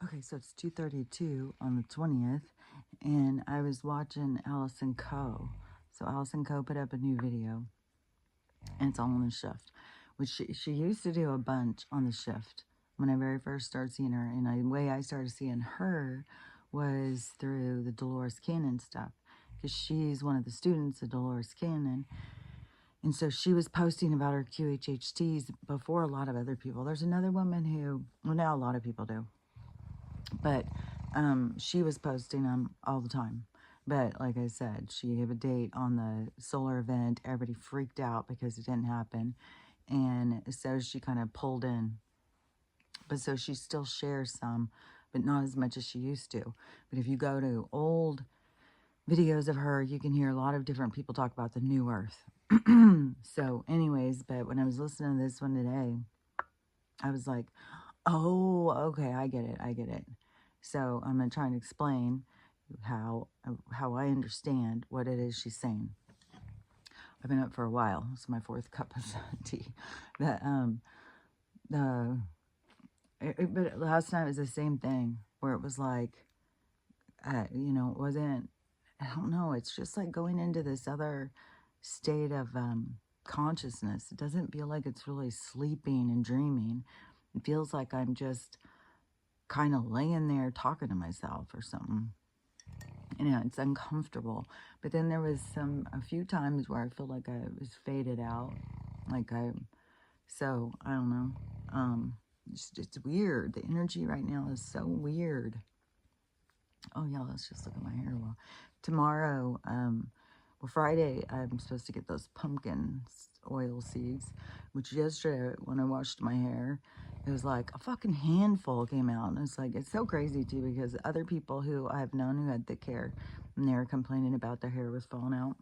Okay, so it's 2:32 on the 20th, and I was watching Allison Coe. So Allison Coe put up a new video, and it's all on the shift, which she used to do a bunch on the shift when I very first started seeing her. And the way I started seeing her was through the Dolores Cannon stuff, because she's one of the students of Dolores Cannon. And so she was posting about her QHHTs before a lot of other people. There's another woman who, well, now a lot of people do, but she was posting them all the time. But like I said, she gave a date on the solar event. Everybody freaked out because it didn't happen. And so she kind of pulled in. But so she still shares some, but not as much as she used to. But if you go to old videos of her, you can hear a lot of different people talk about the new earth. So anyways, but when I was listening to this one today, I was like, oh, okay, I get it. So I'm going to try and explain how I understand what it is she's saying. I've been up for a while. It's my 4th cup of tea. But last night was the same thing, where it was like, you know, it wasn't, I don't know, it's just like going into this other state of consciousness. It doesn't feel like it's really sleeping and dreaming. It feels like I'm just kind of laying there talking to myself or something. You know, it's uncomfortable. But then there was a few times where I feel like I was faded out. So I don't know. It's weird. The energy right now is so weird. Oh yeah, let's just look at my hair. Well, tomorrow, well, Friday, I'm supposed to get those pumpkin oil seeds, which yesterday when I washed my hair, it was like a fucking handful came out. And it's like, it's so crazy too, because other people who I've known who had thick hair, and they were complaining about their hair was falling out,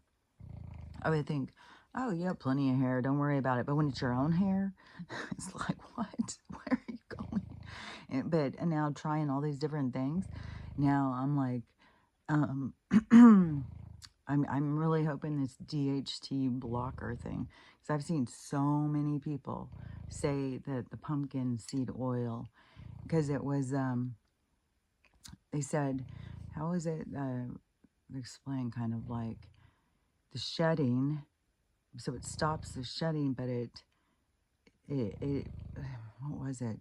I would think, oh, you have plenty of hair, don't worry about it. But when it's your own hair, it's like, what? Where are you going? But now trying all these different things, now I'm like, I'm really hoping this DHT blocker thing, because I've seen so many people say that the pumpkin seed oil, because it was, they said, how is it, explain kind of like the shedding, so it stops the shedding, but it what was it?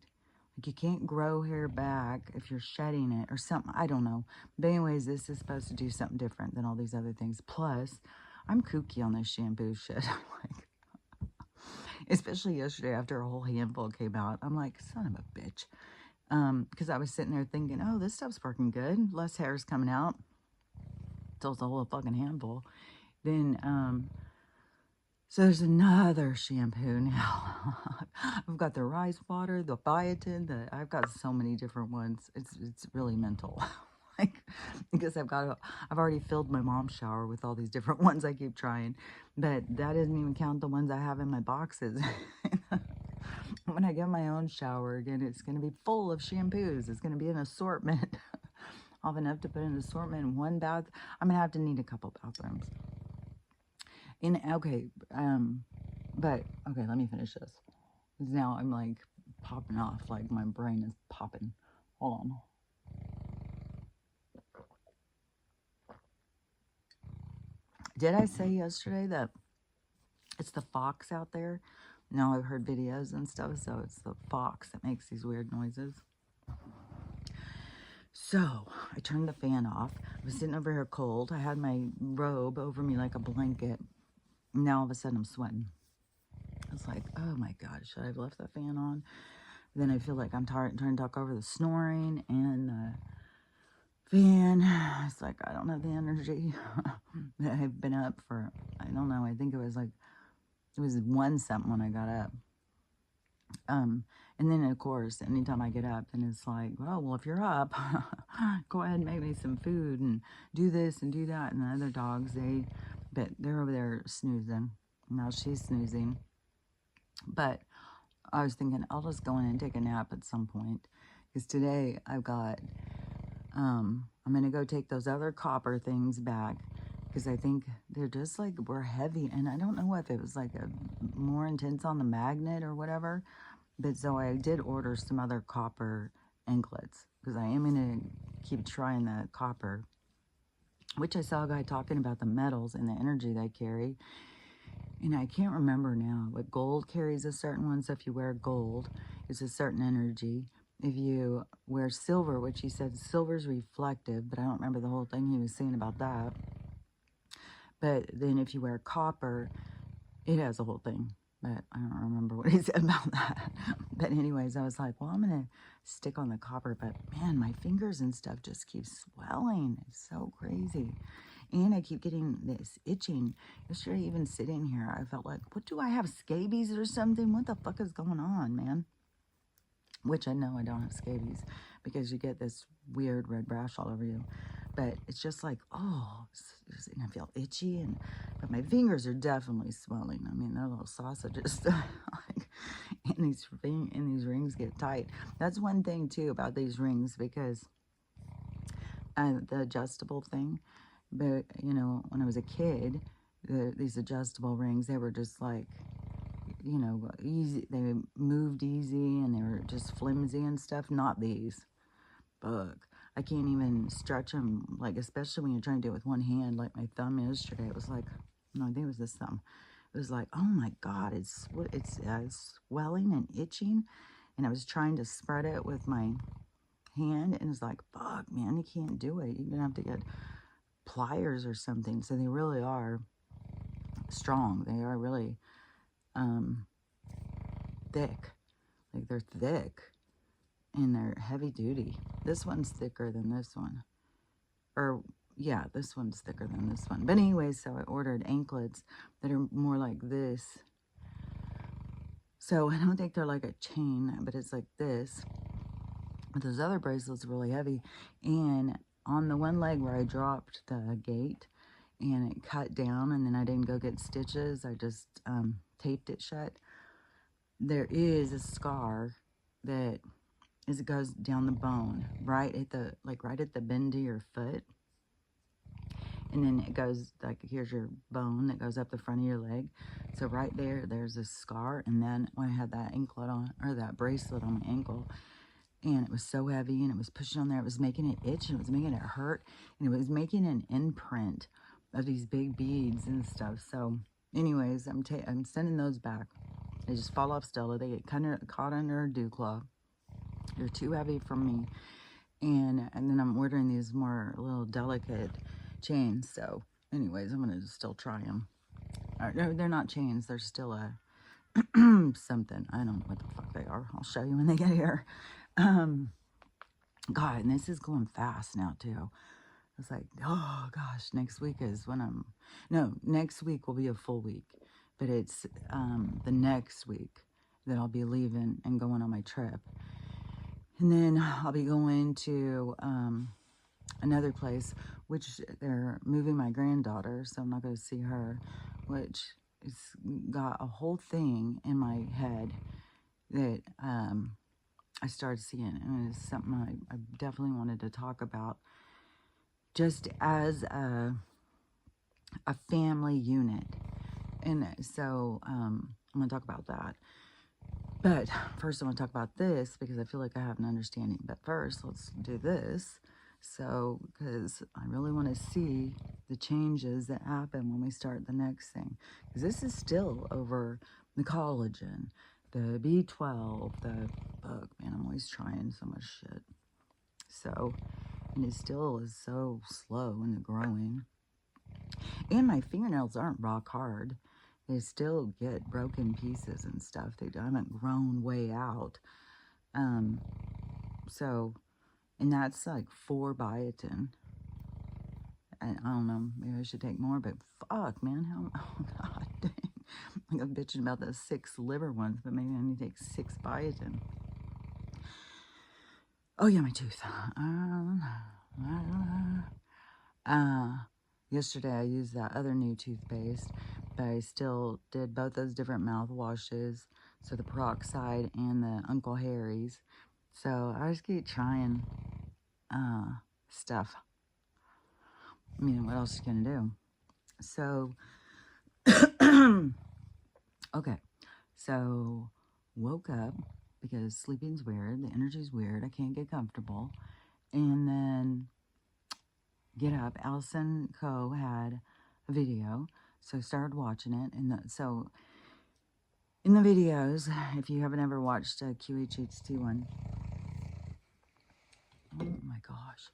Like you can't grow hair back if you're shedding it or something. I don't know. But anyways, this is supposed to do something different than all these other things. Plus, I'm kooky on this shampoo shit. I'm like, especially yesterday after a whole handful came out. I'm like, son of a bitch. Because I was sitting there thinking, oh, this stuff's working good. Less hair's coming out. So it's a whole fucking handful. Then, so there's another shampoo now. I've got the rice water, the biotin, I've got so many different ones. It's really mental. Like, because I've already filled my mom's shower with all these different ones I keep trying. But that doesn't even count the ones I have in my boxes. When I get my own shower again, it's going to be full of shampoos. It's going to be an assortment. I'll have enough to put in an assortment in one bath. I'm going to have to need a couple bathrooms. Okay, let me finish this. Now I'm like popping off, like my brain is popping. Hold on. Did I say yesterday that it's the fox out there? Now I've heard videos and stuff, so it's the fox that makes these weird noises. So I turned the fan off. I was sitting over here cold. I had my robe over me like a blanket. Now all of a sudden I'm sweating. It's like, oh my God, should I have left the fan on? Then I feel like I'm trying to talk over the snoring and the fan. It's like, I don't have the energy. I've been up for, I don't know, I think it was 1 something when I got up. And then of course, anytime I get up, then it's like, oh, well, if you're up, go ahead and make me some food and do this and do that. And the other dogs, they're over there snoozing. Now she's snoozing. But I was thinking, I'll just go in and take a nap at some point. Because today I've got, I'm going to go take those other copper things back. Because I think they're just like, we're heavy. And I don't know if it was like a more intense on the magnet or whatever. But so I did order some other copper anklets. because I am going to keep trying the copper, which I saw a guy talking about the metals and the energy they carry. And I can't remember now, but gold carries a certain one. So if you wear gold, it's a certain energy. If you wear silver, which he said silver's reflective, but I don't remember the whole thing he was saying about that. But then if you wear copper, it has a whole thing. But I don't remember what he said about that. But anyways, I was like, well, I'm going to stick on the copper. But man, my fingers and stuff just keep swelling. It's so crazy. And I keep getting this itching. Yesterday, even sitting here, I felt like, what do I have, scabies or something? What the fuck is going on, man? Which I know I don't have scabies because you get this weird red rash all over you. But it's just like, oh, and I feel itchy. But my fingers are definitely swelling. I mean, they're little sausages. Like, and these rings get tight. That's one thing, too, about these rings, because the adjustable thing. But, you know, when I was a kid, these adjustable rings, they were just like, you know, easy. They moved easy and they were just flimsy and stuff. Not these. Fuck. I can't even stretch them, like, especially when you're trying to do it with one hand, like my thumb yesterday. It was like, no, I think it was this thumb. It was like, oh my God, it's swelling and itching. And I was trying to spread it with my hand, and it's like, fuck, man, you can't do it. You're going to have to get pliers or something. So they really are strong. They are really thick. Like, they're thick and they're heavy duty. This one's thicker than this one. Or, yeah, this one's thicker than this one. But anyway, so I ordered anklets that are more like this. So I don't think they're like a chain, but it's like this. But those other bracelets are really heavy. And on the one leg where I dropped the gate and it cut down, and then I didn't go get stitches, I just taped it shut. There is a scar that it goes down the bone, right at the bend of your foot. And then it goes, like, here's your bone that goes up the front of your leg. So right there, there's a scar. And then when I had that anklet on, or that bracelet on my ankle, and it was so heavy, and it was pushing on there, it was making it itch, and it was making it hurt, and it was making an imprint of these big beads and stuff. So anyways, I'm sending those back. They just fall off Stella. They get caught under a dew claw. They're too heavy for me. And then I'm ordering these more little delicate chains. So anyways, I'm going to still try them. No, they're not chains. They're still a something. I don't know what the fuck they are. I'll show you when they get here. God, and this is going fast now, too. It's like, oh, gosh, next week is when next week will be a full week. But it's the next week that I'll be leaving and going on my trip. And then I'll be going to another place, which they're moving my granddaughter, so I'm not going to see her, which has got a whole thing in my head that I started seeing. And it's something I definitely wanted to talk about, just as a family unit. And so I'm going to talk about that. But first I want to talk about this because I feel like I have an understanding. But first, let's do this. So, because I really want to see the changes that happen when we start the next thing. Because this is still over the collagen, the B12, the bug. Man, I'm always trying so much shit. So, and it still is so slow in the growing. And my fingernails aren't rock hard. They still get broken pieces and stuff. They haven't grown way out. So, and that's like 4 biotin. And I don't know, maybe I should take more, but fuck, man, oh God, dang. Like, I'm bitching about the 6 liver ones, but maybe I need to take 6 biotin. Oh yeah, my tooth. Yesterday I used that other new toothpaste, but I still did both those different mouthwashes, so the peroxide and the Uncle Harry's. So I just keep trying stuff. I mean, what else are you gonna do? So, okay, so woke up because sleeping's weird, the energy's weird, I can't get comfortable. And then get up. Allison Coe had a video, so I started watching it. And so in the videos, if you haven't ever watched a QHHT one, oh my gosh.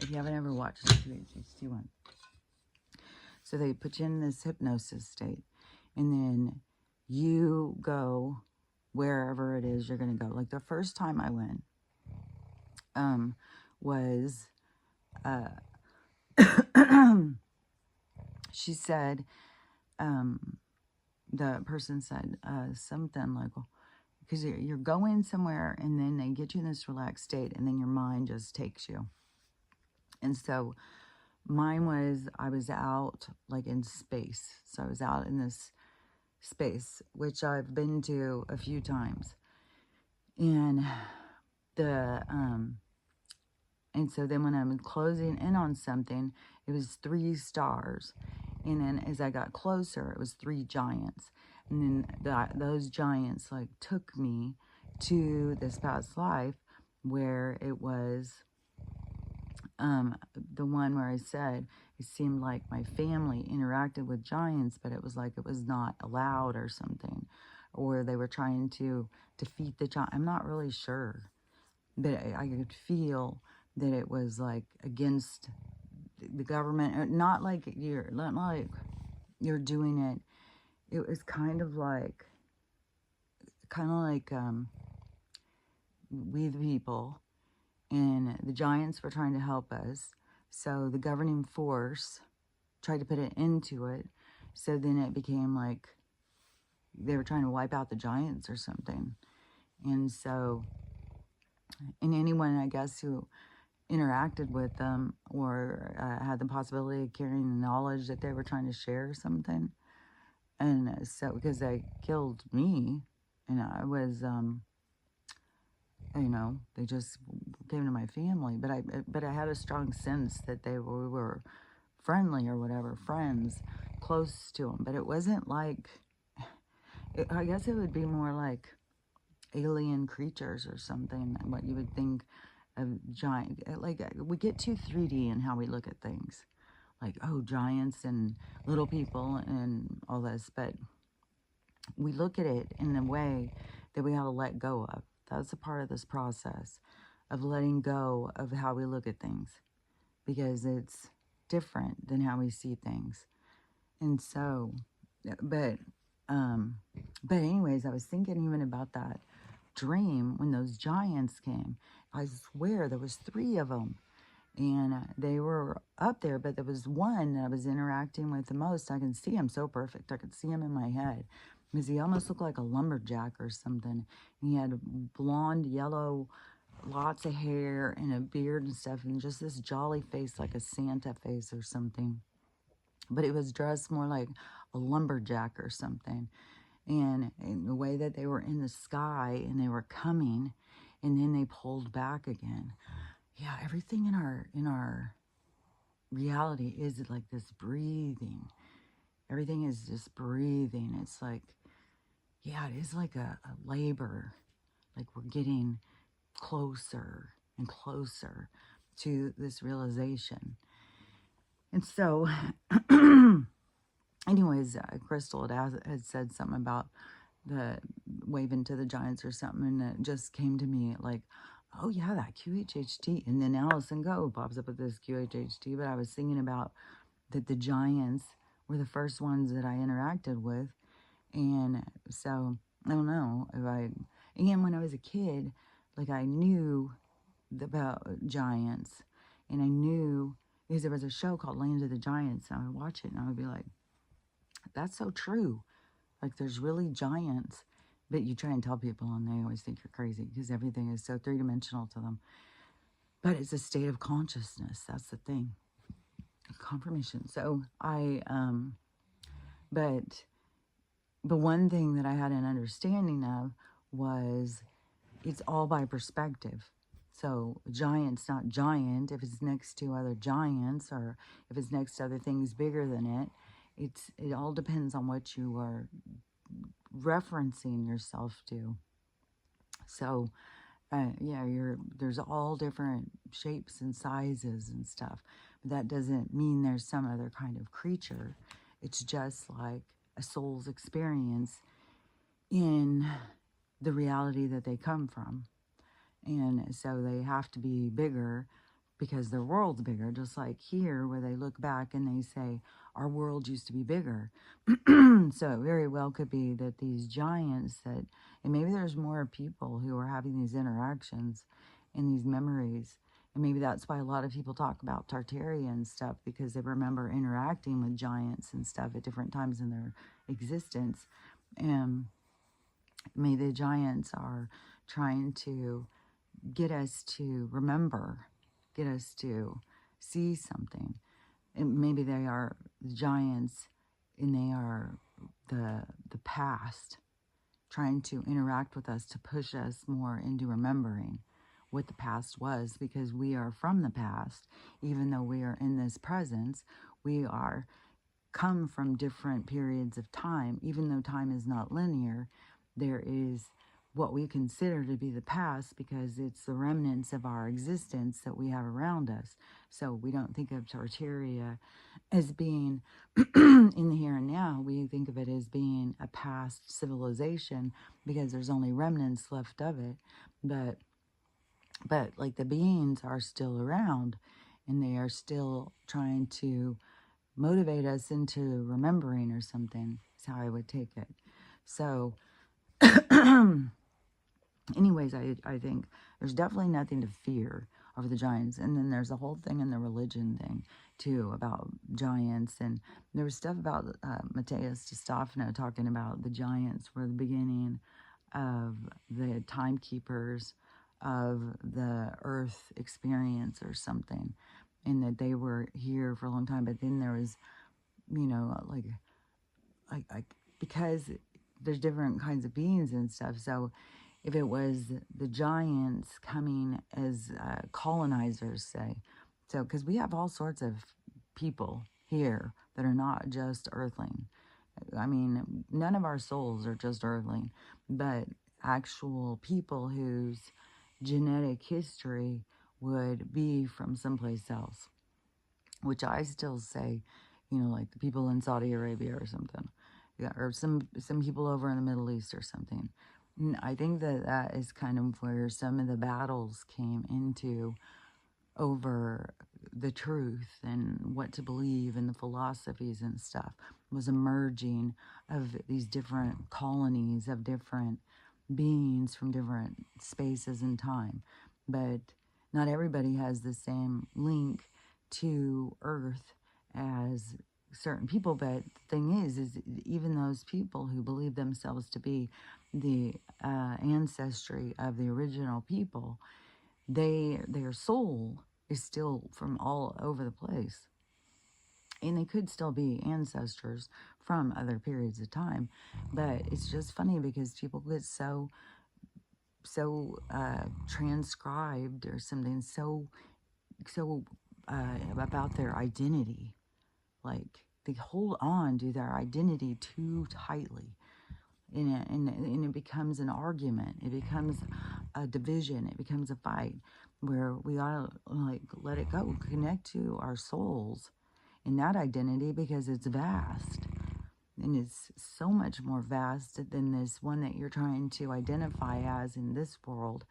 If you haven't ever watched a QHHT one, so they put you in this hypnosis state, and then you go wherever it is you're going to go. Like the first time I went was, she said, the person said something like, because you're going somewhere and then they get you in this relaxed state and then your mind just takes you. And so mine was, I was out like in space. So I was out in this space, which I've been to a few times. And and so then when I'm closing in on something, it was 3 stars. And then as I got closer, it was 3 giants. And then those giants like took me to this past life where it was the one where I said it seemed like my family interacted with giants, but it was like it was not allowed or something. Or they were trying to defeat the giant. I'm not really sure. But I could feel that it was like against the government, not like you're doing it. It was kind of like we the people, and the giants were trying to help us. So the governing force tried to put an end to it. So then it became like they were trying to wipe out the giants or something. And so, and anyone, I guess, who interacted with them or had the possibility of carrying the knowledge that they were trying to share something. And so, because they killed me, and I was, you know, they just came to my family, but I had a strong sense that we were friendly or whatever, friends, close to them. But it wasn't like, I guess it would be more like alien creatures or something, what you would think of giant. Like, we get too 3D in how we look at things, like, oh, giants and little people and all this, but we look at it in a way that we have to let go of. That's a part of this process of letting go of how we look at things, because it's different than how we see things. And so, but anyways, I was thinking even about that dream when those giants came. I swear there was 3 of them, and they were up there, but there was one that I was interacting with the most. I can see him so perfect. I could see him in my head because he almost looked like a lumberjack or something. And he had blonde, yellow, lots of hair and a beard and stuff, and just this jolly face, like a Santa face or something. But he was dressed more like a lumberjack or something. And in the way that they were in the sky and they were coming, and then they pulled back again. Yeah, everything in our reality is like this breathing. Everything is just breathing. It's like, yeah, it is like a labor. Like we're getting closer and closer to this realization. And so, anyways, Crystal had said something about the waving to the giants or something, and it just came to me like, oh yeah, that QHHT. And then Allison Go pops up with this QHHT, but I was thinking about that the giants were the first ones that I interacted with. And so I don't know and when I was a kid, like I knew about giants, and I knew because there was a show called Land of the Giants, and I would watch it and I would be like, that's so true. Like there's really giants, but you try and tell people and they always think you're crazy because everything is so 3-dimensional to them. But it's a state of consciousness. That's the thing. Confirmation. So but one thing that I had an understanding of was it's all by perspective. So giant's not giant if it's next to other giants, or if it's next to other things bigger than it. It all depends on what you are referencing yourself to. So Yeah, there's all different shapes and sizes and stuff. But that doesn't mean there's some other kind of creature. It's just like a soul's experience in the reality that they come from. And so they have to be bigger because their world's bigger, just like here where they look back and they say, our world used to be bigger. So it very well could be that these giants that, and maybe there's more people who are having these interactions and these memories. And maybe that's why a lot of people talk about Tartaria and stuff, because they remember interacting with giants and stuff at different times in their existence. And maybe the giants are trying to get us to remember, get us to see something. And maybe they are the giants and they are the past, trying to interact with us to push us more into remembering what the past was, because we are from the past. Even though we are in this presence, we are come from different periods of time. Even though time is not linear, there is what we consider to be the past, because it's the remnants of our existence that we have around us. So we don't think of Tartaria as being in the here and now. We think of it as being a past civilization because there's only remnants left of it. But like the beings are still around, and they are still trying to motivate us into remembering or something, is how I would take it. So anyways, I think there's definitely nothing to fear over the giants. And then there's a whole thing in the religion thing too about giants. And there was stuff about Matthias de Stefano talking about the giants were the beginning of the timekeepers of the earth experience or something, and that they were here for a long time. But then there was, you know, like because there's different kinds of beings and stuff. So if it was the giants coming as colonizers, say, so because we have all sorts of people here that are not just earthling. I mean, none of our souls are just earthling, but actual people whose genetic history would be from someplace else, which I still say, you know, like the people in Saudi Arabia or something, yeah, or some people over in the Middle East or something. And I think that that is kind of where some of the battles came into over the truth and what to believe and the philosophies and stuff, was a merging of these different colonies of different beings from different spaces and time. But not everybody has the same link to Earth as certain people. But the thing is even those people who believe themselves to be the ancestry of the original people, their soul is still from all over the place. And they could still be ancestors from other periods of time. But it's just funny because people get so transcribed or something, so about their identity. Like they hold on to their identity too tightly. And it becomes an argument. It becomes a division. It becomes a fight where we ought to like let it go, connect to our souls in that identity, because it's vast. And it's so much more vast than this one that you're trying to identify as in this world.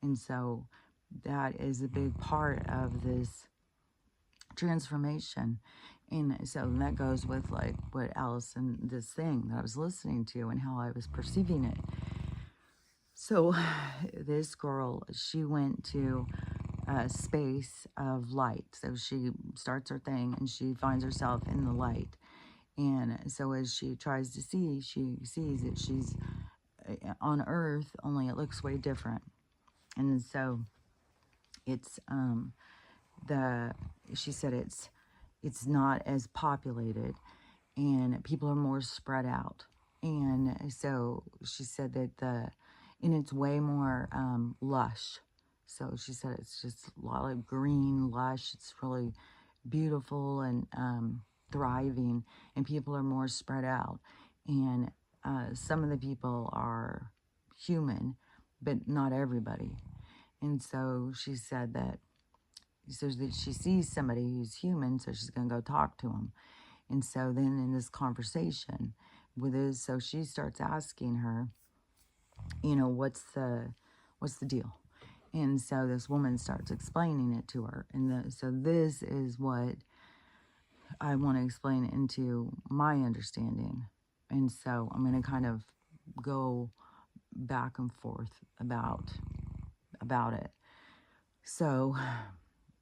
And so that is a big part of this transformation. And so that goes with like what Allison, this thing that I was listening to and how I was perceiving it. So this girl, she went to a space of light. So she starts her thing and she finds herself in the light. And so as she tries to see, she sees that she's on Earth, only it looks way different. And so it's she said it's not as populated and people are more spread out. And so she said that and it's way more lush. So she said it's just a lot of green, lush. It's really beautiful and thriving, and people are more spread out. And some of the people are human, but not everybody. And so she said that, so that she sees somebody who's human, so she's going to go talk to him. And so then in this conversation with this, so she starts asking her, you know, what's the deal? And so this woman starts explaining it to her. And so this is what I want to explain into my understanding. And so I'm going to kind of go back and forth about it. So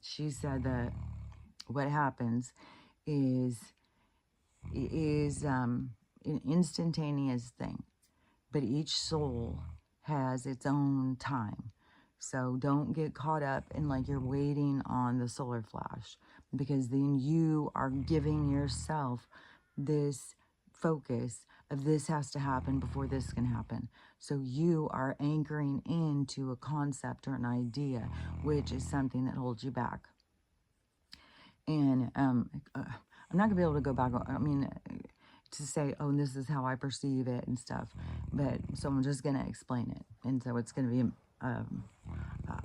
she said that what happens is an instantaneous thing, but each soul has its own time. So don't get caught up in like you're waiting on the solar flash, because then you are giving yourself this focus of this has to happen before this can happen. So you are anchoring into a concept or an idea, which is something that holds you back. And I'm not gonna be able to go back. I mean, to say, oh, this is how I perceive it and stuff. But so I'm just gonna explain it, and so it's gonna be a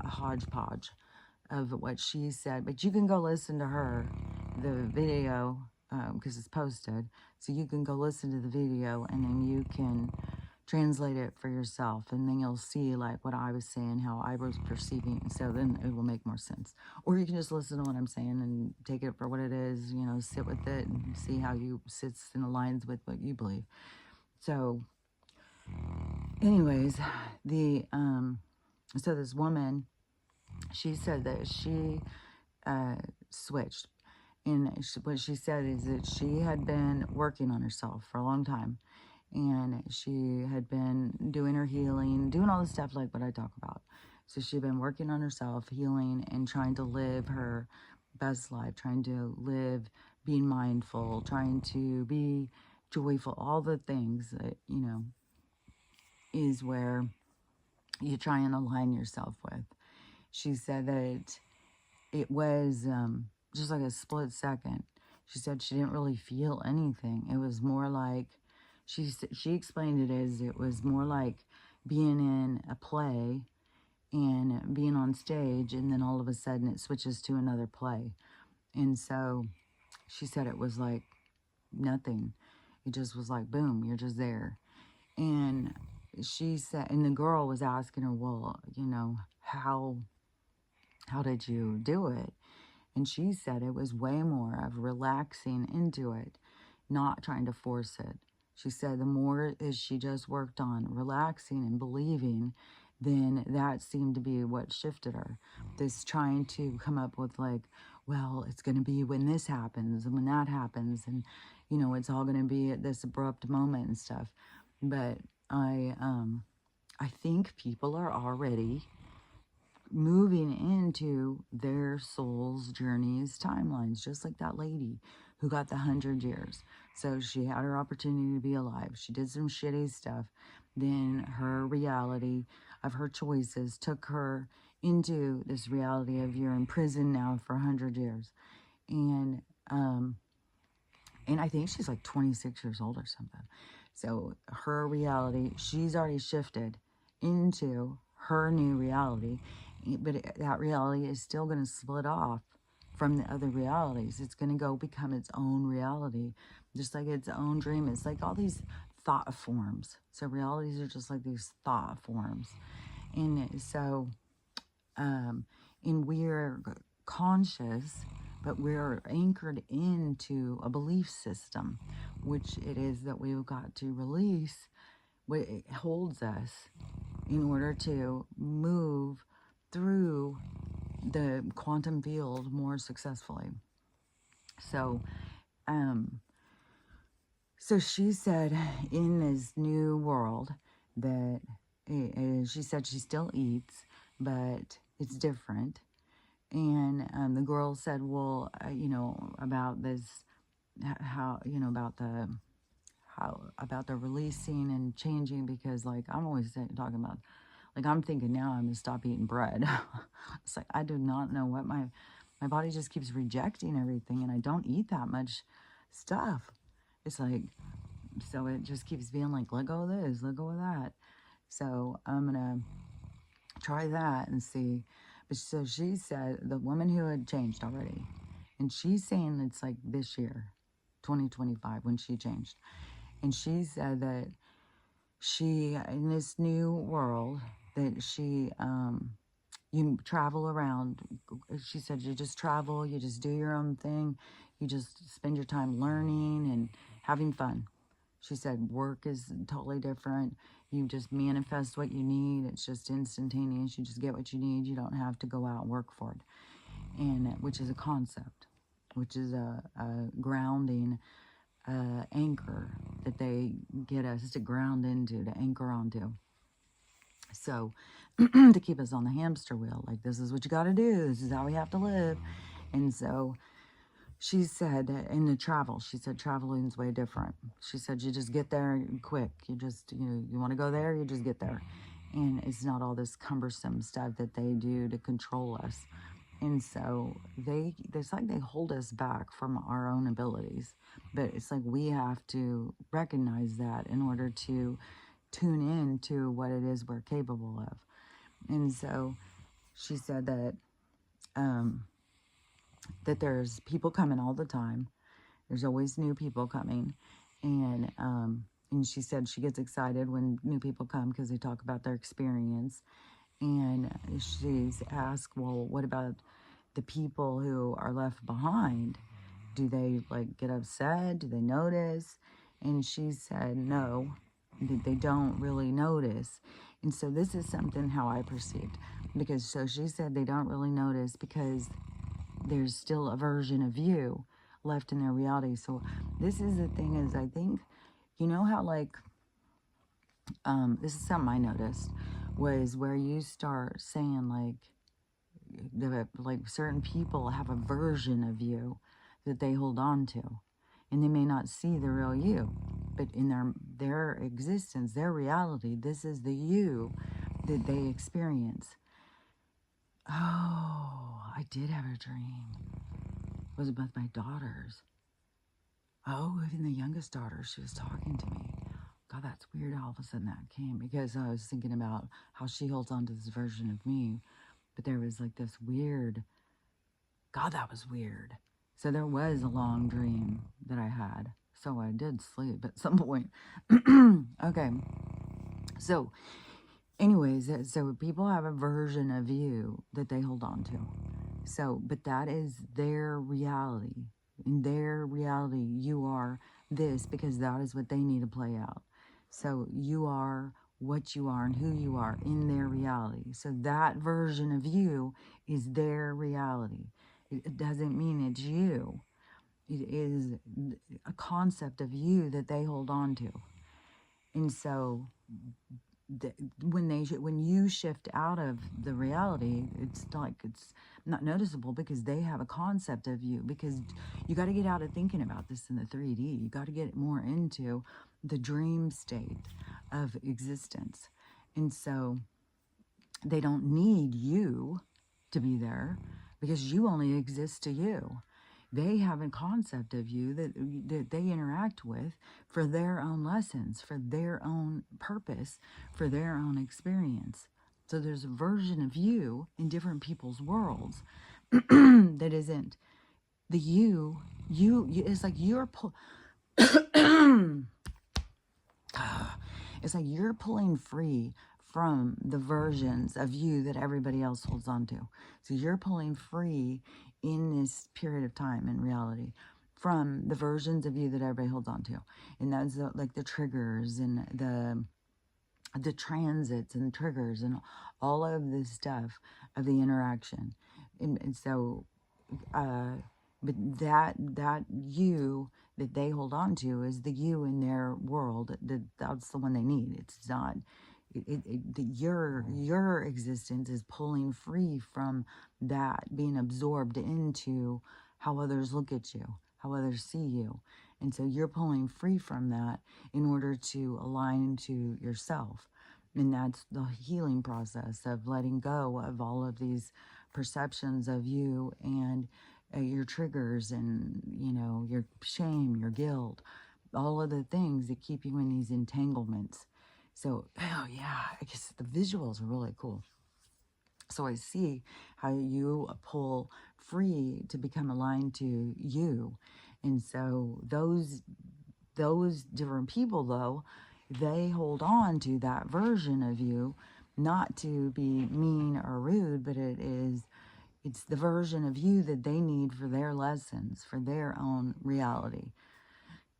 hodgepodge of what she said. But you can go listen to her, the video, because it's posted. So you can go listen to the video, and then you can translate it for yourself, and then you'll see like what I was saying, how I was perceiving it. So then it will make more sense. Or you can just listen to what I'm saying and take it for what it is, you know, sit with it and see how you sits and aligns with what you believe. So anyways, so this woman, she said that she switched. And what she said is that she had been working on herself for a long time. And she had been doing her healing, doing all the stuff like what I talk about. So she'd been working on herself, healing, and trying to live her best life, trying to live, being mindful, trying to be joyful, all the things that, you know, is where you try and align yourself with. She said that it was just like a split second. She said she didn't really feel anything. It was more like, she explained it as it was more like being in a play and being on stage, and then all of a sudden it switches to another play. And so she said it was like nothing. It just was like, boom, you're just there. And she said, and the girl was asking her, well, you know, how did you do it? And she said it was way more of relaxing into it, not trying to force it. She said the more as she just worked on relaxing and believing, then that seemed to be what shifted her. This trying to come up with like, well, it's going to be when this happens and when that happens, and, you know, it's all going to be at this abrupt moment and stuff. But I think people are already moving into their soul's journeys, timelines, just like that lady who got the 100 years. So she had her opportunity to be alive. She did some shitty stuff. Then her reality of her choices took her into this reality of you're in prison now for 100 years. And I think she's like 26 years old or something. So her reality, she's already shifted into her new reality. But that reality is still going to split off from the other realities. It's going to go become its own reality, just like its own dream. It's like all these thought forms. So realities are just like these thought forms. And so, and we're conscious, but we're anchored into a belief system, which it is that we've got to release what it holds us in order to move through the quantum field more successfully. So, so she said in this new world that she said she still eats, but it's different. And the girl said, well, you know, about this, how, you know, about the releasing and changing, because like I'm always talking about, like I'm thinking now I'm gonna stop eating bread. It's like I do not know what my body just keeps rejecting everything, and I don't eat that much stuff. It's like, so it just keeps being like, let go of this, let go of that. So I'm gonna try that and see. But so she said, the woman who had changed already, and she's saying it's like this year, 2025, when she changed. And she said that she, in this new world, that she, you travel around. She said you just travel, you just do your own thing, you just spend your time learning and having fun. She said work is totally different. You just manifest what you need. It's just instantaneous. You just get what you need. You don't have to go out and work for it. And which is a concept, which is a grounding anchor that they get us to ground into, to anchor onto. So to keep us on the hamster wheel, like this is what you got to do. This is how we have to live. And so she said in the travel, she said traveling is way different. She said you just get there quick. You just, you want to go there, you just get there. And it's not all this cumbersome stuff that they do to control us. And so it's like they hold us back from our own abilities. But it's like we have to recognize that in order to tune in to what it is we're capable of. And so she said that that there's people coming all the time. There's always new people coming. And she said she gets excited when new people come because they talk about their experience. And she's asked, well, what about the people who are left behind? Do they like get upset? Do they notice? And she said no, that they don't really notice. And so this is something how I perceived, because so she said they don't really notice because there's still a version of you left in their reality. So this is the thing, is I think, how like this is something I noticed, was where you start saying like certain people have a version of you that they hold on to, and they may not see the real you, but in their existence, their reality, this is the you that they experience. Oh, I did have a dream. It was about my daughters. Oh, even the youngest daughter, she was talking to me. God, that's weird how all of a sudden that came, because I was thinking about how she holds on to this version of me. But there was like this weird, God, that was weird. So there was a long dream that I had. So I did sleep at some point. Okay. So anyways, so people have a version of you that they hold on to. So, but that is their reality. In their reality, you are this because that is what they need to play out. So you are what you are and who you are in their reality. So that version of you is their reality. It doesn't mean it's you. It is a concept of you that they hold on to. And so when you shift out of the reality, it's not noticeable, because they have a concept of you. Because you got to get out of thinking about this in the 3D. You got to get more into the dream state of existence. And so they don't need you to be there, because you only exist to you. They have a concept of you that they interact with for their own lessons, for their own purpose, for their own experience. So there's a version of you in different people's worlds that isn't the you. It's like it's like you're pulling free from the versions of you that everybody else holds on to. So you're pulling free in this period of time in reality from the versions of you that everybody holds on to. And that's like the triggers and the transits and triggers and all of this stuff of the interaction. And so, but that you that they hold on to is the you in their world. That's the one they need. It's not your existence is pulling free from that, being absorbed into how others look at you, how others see you. And so you're pulling free from that in order to align into yourself. And that's the healing process of letting go of all of these perceptions of you and your triggers and, your shame, your guilt, all of the things that keep you in these entanglements. So, oh yeah, I guess the visuals are really cool. So I see how you pull free to become aligned to you. And so those different people, though, they hold on to that version of you, not to be mean or rude, but it's the version of you that they need for their lessons, for their own reality.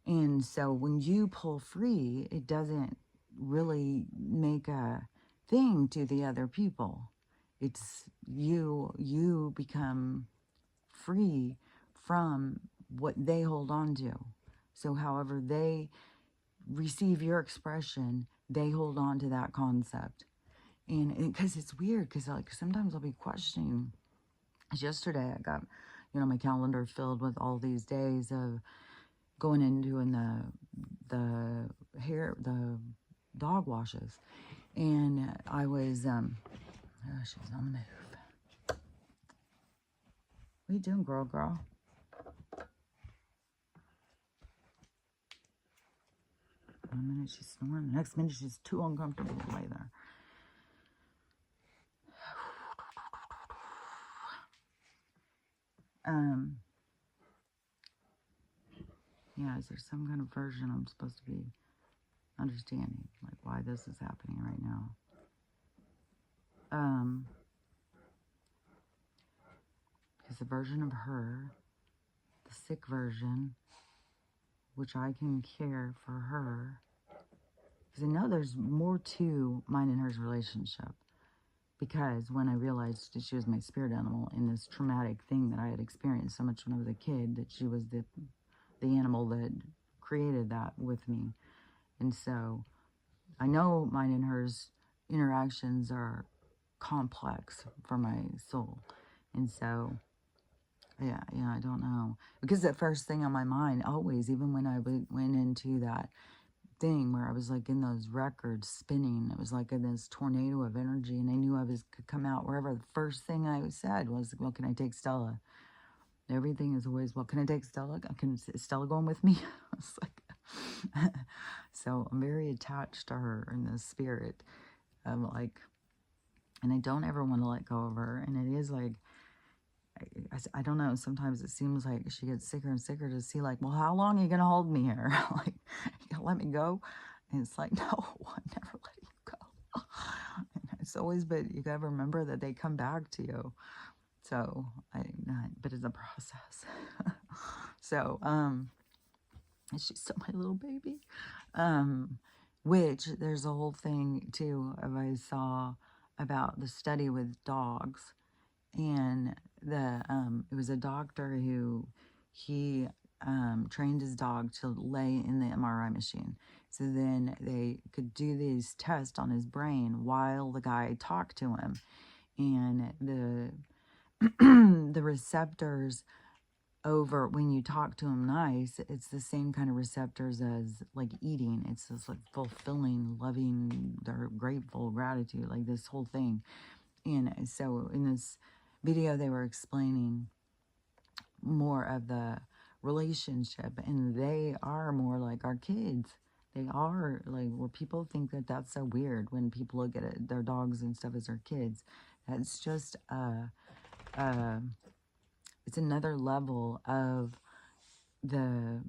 And so when you pull free, it doesn't really make a thing to the other people. It's you become free from what they hold on to. So however they receive your expression, they hold on to that concept. And because it's weird, because like sometimes I'll be questioning. As yesterday I got, my calendar filled with all these days of going and doing the dog washes. And I was, oh, she's on the move. What are you doing, girl? One minute she's snoring, the next minute she's too uncomfortable to lay there. Yeah, is there some kind of version I'm supposed to be understanding, like why this is happening right now? Because the version of her, the sick version, which I can care for her, because I know there's more to mine and hers relationship. Because when I realized that she was my spirit animal in this traumatic thing that I had experienced so much when I was a kid, that she was the animal that created that with me. And so I know mine and hers interactions are complex for my soul. And so, yeah, I don't know. Because the first thing on my mind, always, even when I went into that thing where I was like in those records spinning, it was like in this tornado of energy, and I knew I could come out wherever. The first thing I said was, well, can I take Stella? Everything is always, well, can I take Stella? Is Stella going with me? I was like, so I'm very attached to her in the spirit. Like, and I don't ever want to let go of her. And it is like, I don't know, sometimes it seems like she gets sicker and sicker to see, like, well, how long are you going to hold me here? Like, you going to let me go? And it's like, no, I'm never letting you go. And it's always, but you got to remember that they come back to you. So, but it's a process. So, she's still my little baby. Which there's a whole thing too, I saw about the study with dogs. And it was a doctor who he trained his dog to lay in the MRI machine. So then they could do these tests on his brain while the guy talked to him. And the receptors over when you talk to him nice, it's the same kind of receptors as like eating. It's this like fulfilling, loving, they're grateful, gratitude, like this whole thing. And so in this video, they were explaining more of the relationship, and they are more like our kids. They are like, where people think that that's so weird when people look at it, their dogs and stuff as their kids. That's just it's another level of the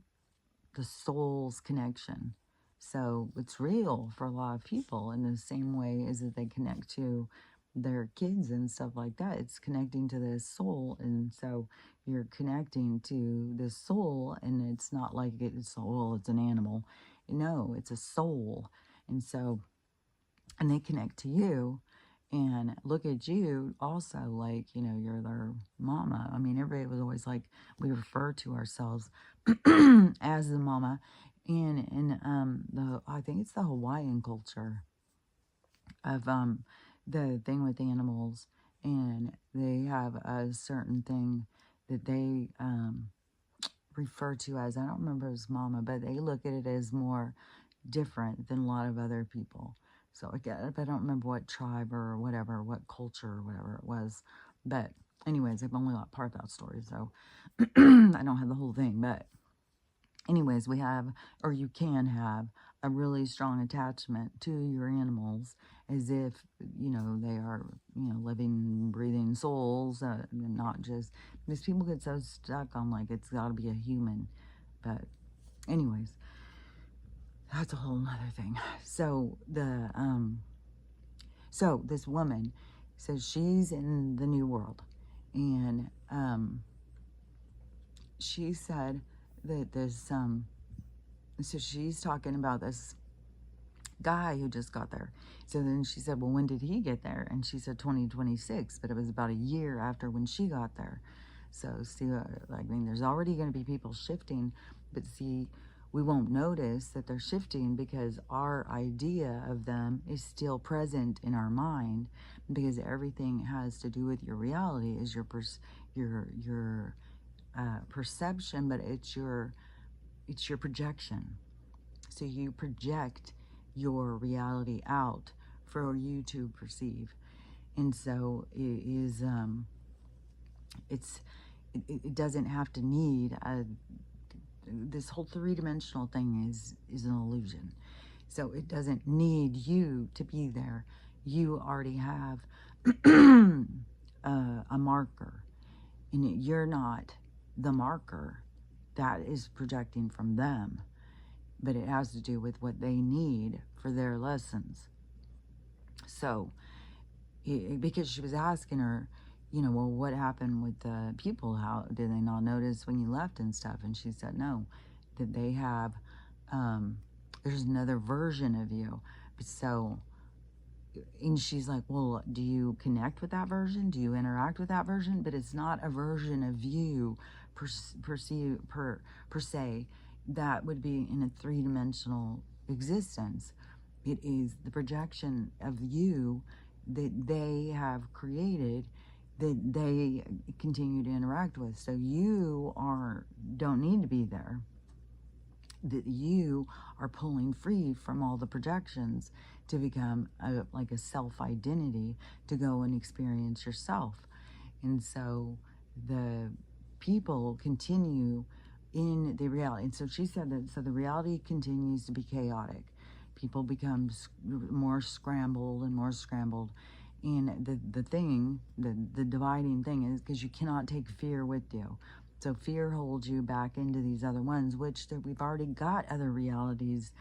soul's connection. So it's real for a lot of people in the same way as that they connect to their kids and stuff like that. It's connecting to the soul. And so you're connecting to the soul, and it's not like it's an animal. No, it's a soul. And so, and they connect to you and look at you also like, you're their mama. I mean, everybody was always like, we refer to ourselves as the mama. And in I think it's the Hawaiian culture of the thing with animals, and they have a certain thing that they refer to as, I don't remember as mama, but they look at it as more different than a lot of other people. So again, I don't remember what tribe or whatever, what culture or whatever it was. But anyways, I've only got part of that story, so I don't have the whole thing. But anyways, we have, or you can have, a really strong attachment to your animals, as if, they are, living, breathing souls, not just, because people get so stuck on, like, it's got to be a human. But anyways, that's a whole nother thing. So this woman says she's in the new world, and she said that this, so she's talking about this guy who just got there. So then she said, well, when did he get there? And she said 2026, but it was about a year after when she got there. So see, there's already going to be people shifting, but see, we won't notice that they're shifting because our idea of them is still present in our mind, because everything has to do with your reality is your perception, but it's your projection. So you project your reality out for you to perceive. And so it doesn't have to need this whole three-dimensional thing is an illusion. So it doesn't need you to be there. You already have a marker, and you're not the marker that is projecting from them, but it has to do with what they need for their lessons. So, because she was asking her, well, what happened with the people? How did they not notice when you left and stuff? And she said, no, that they have, there's another version of you. So, and she's like, well, do you connect with that version? Do you interact with that version? But it's not a version of you per se that would be in a three-dimensional existence. It is the projection of you that they have created, that they continue to interact with. So you don't need to be there. That you are pulling free from all the projections to become like a self-identity, to go and experience yourself. And so the people continue in the reality. And so she said that, so the reality continues to be chaotic. People become more scrambled and more scrambled. And the dividing thing is because you cannot take fear with you. So fear holds you back into these other ones, which that we've already got other realities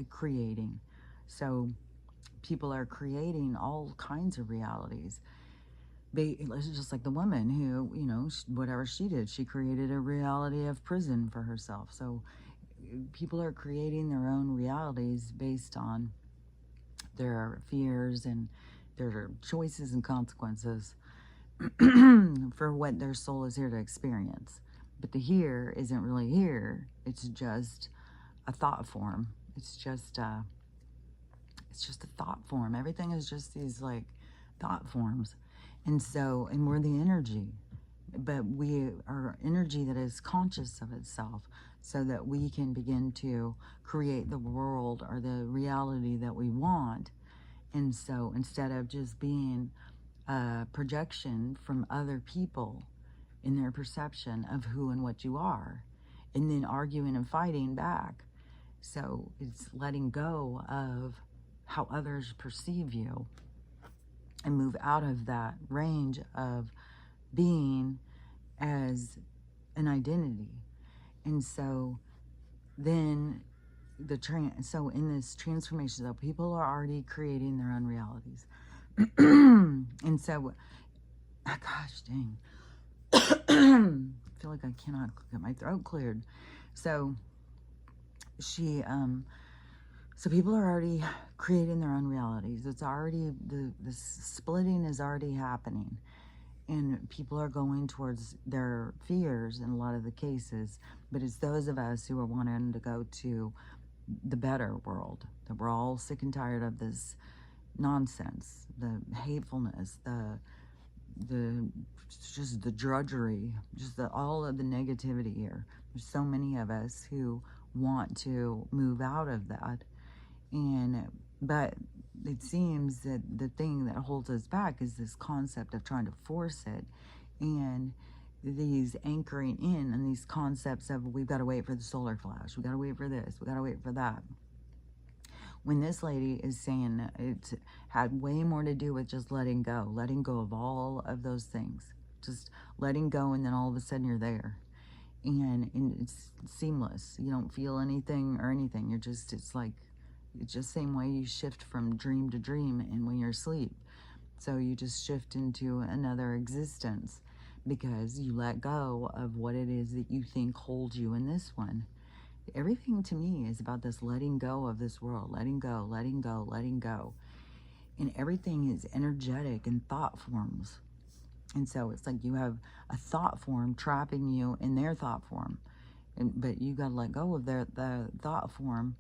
creating. So people are creating all kinds of realities. It's just like the woman who, whatever she did, she created a reality of prison for herself. So people are creating their own realities based on their fears and their choices and consequences for what their soul is here to experience. But the here isn't really here. It's just a thought form. It's just a thought form. Everything is just these like thought forms. And we're the energy, but we are energy that is conscious of itself, so that we can begin to create the world or the reality that we want. And so instead of just being a projection from other people in their perception of who and what you are, and then arguing and fighting back. So it's letting go of how others perceive you and move out of that range of being as an identity. And so then so in this transformation, so people are already creating their own realities. And so, gosh dang, I feel like I cannot get my throat cleared. So so people are already creating their own realities. It's already, the splitting is already happening. And people are going towards their fears in a lot of the cases. But it's those of us who are wanting to go to the better world. That we're all sick and tired of this nonsense, the hatefulness, just the drudgery, just all of the negativity here. There's so many of us who want to move out of that. But it seems that the thing that holds us back is this concept of trying to force it, and these anchoring in these concepts of we've got to wait for the solar flash, we got to wait for this, we got to wait for that. when this lady is saying it had way more to do with just letting go of all of those things, just letting go, and then all of a sudden you're there, and it's seamless. You don't feel anything or anything. You're just, it's just the same way you shift from dream to dream and when you're asleep. So you just shift into another existence because you let go of what it is that you think holds you in this one. Everything to me is about this letting go of this world, letting go, letting go, letting go. And everything is energetic and thought forms. And so it's like you have a thought form trapping you in their thought form. But you got to let go of the thought form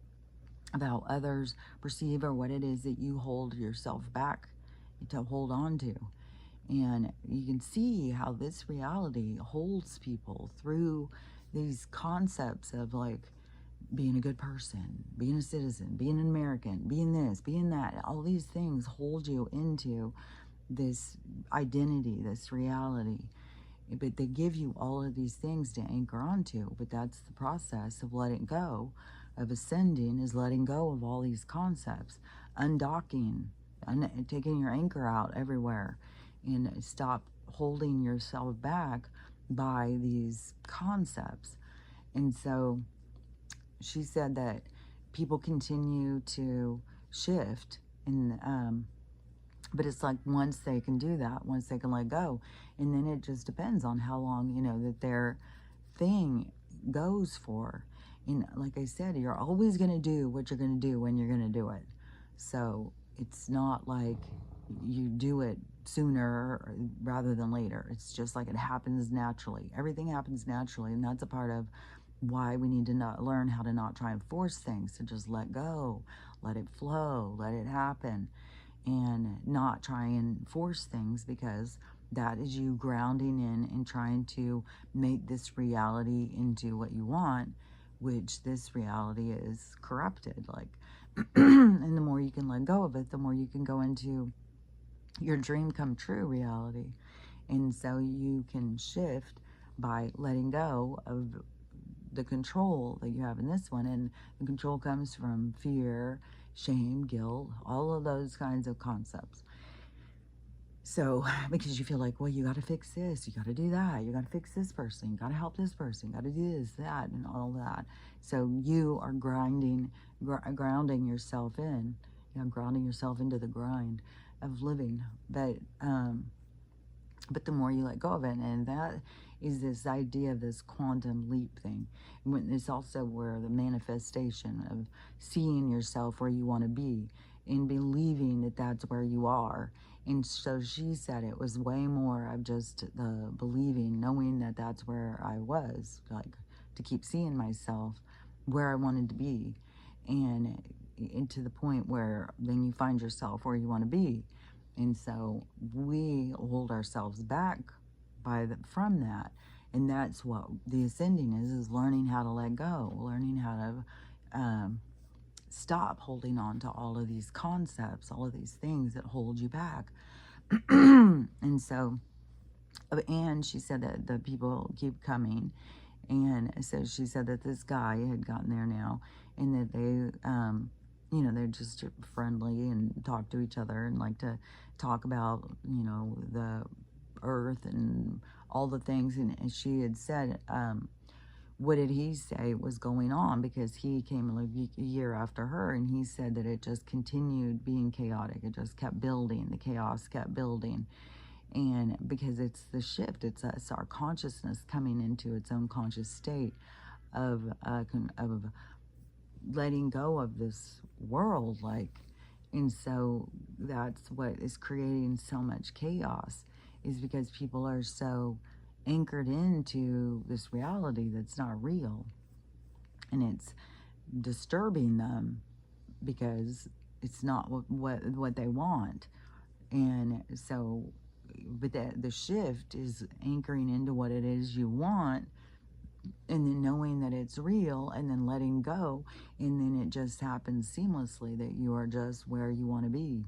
of how others perceive or what it is that you hold yourself back to hold on to. And you can see how this reality holds people through these concepts of like being a good person, being a citizen, being an American, being this, being that. All these things hold you into this identity, this reality. But they give you all of these things to anchor onto. But that's the process of letting go, of ascending, is letting go of all these concepts, undocking, taking your anchor out everywhere, and stop holding yourself back by these concepts. And so she said that people continue to shift, and but it's like once they can do that, once they can let go, and then it just depends on how long, you know, that their thing goes for. And like I said, you're always going to do what you're going to do when you're going to do it. So it's not like you do it sooner rather than later. It's just like it happens naturally. Everything happens naturally, and that's a part of why we need to not learn how to not try and force things, to just let go, let it flow, let it happen, and not try and force things, because that is you grounding in and trying to make this reality into what you want, which this reality is corrupted. Like, and the more you can let go of it, the more you can go into your dream come true reality. And so you can shift by letting go of the control that you have in this one. And the control comes from fear, shame, guilt, all of those kinds of concepts. So, because you feel like, well, you got to fix this, you got to do that, you got to fix this person, you got to help this person, you got to do this, that, and all that. So you are grounding yourself in, you know, grounding yourself into the grind of living. But the more you let go of it, and that is this idea of this quantum leap thing. It's also where the manifestation of seeing yourself where you want to be and believing that that's where you are. And so she said it was way more of just the believing, knowing that that's where I was, like to keep seeing myself where I wanted to be, and to the point where then you find yourself where you want to be. And so we hold ourselves back from that. And that's what the ascending is learning how to let go, learning how to stop holding on to all of these concepts, all of these things that hold you back. And so, and she said that the people keep coming. And so she said that this guy had gotten there now, and that they, you know, they're just friendly and talk to each other and like to talk about, you know, the earth and all the things. And she had said, what did he say was going on? Because he came like a year after her, and he said that it just continued being chaotic. It just kept building. The chaos kept building. And because it's the shift, it's our consciousness coming into its own conscious state of letting go of this world, like. And so that's what is creating so much chaos, is because people are so anchored into this reality that's not real, and it's disturbing them because it's not what they want. And so, but the shift is anchoring into what it is you want, and then knowing that it's real, and then letting go, and then it just happens seamlessly that you are just where you want to be.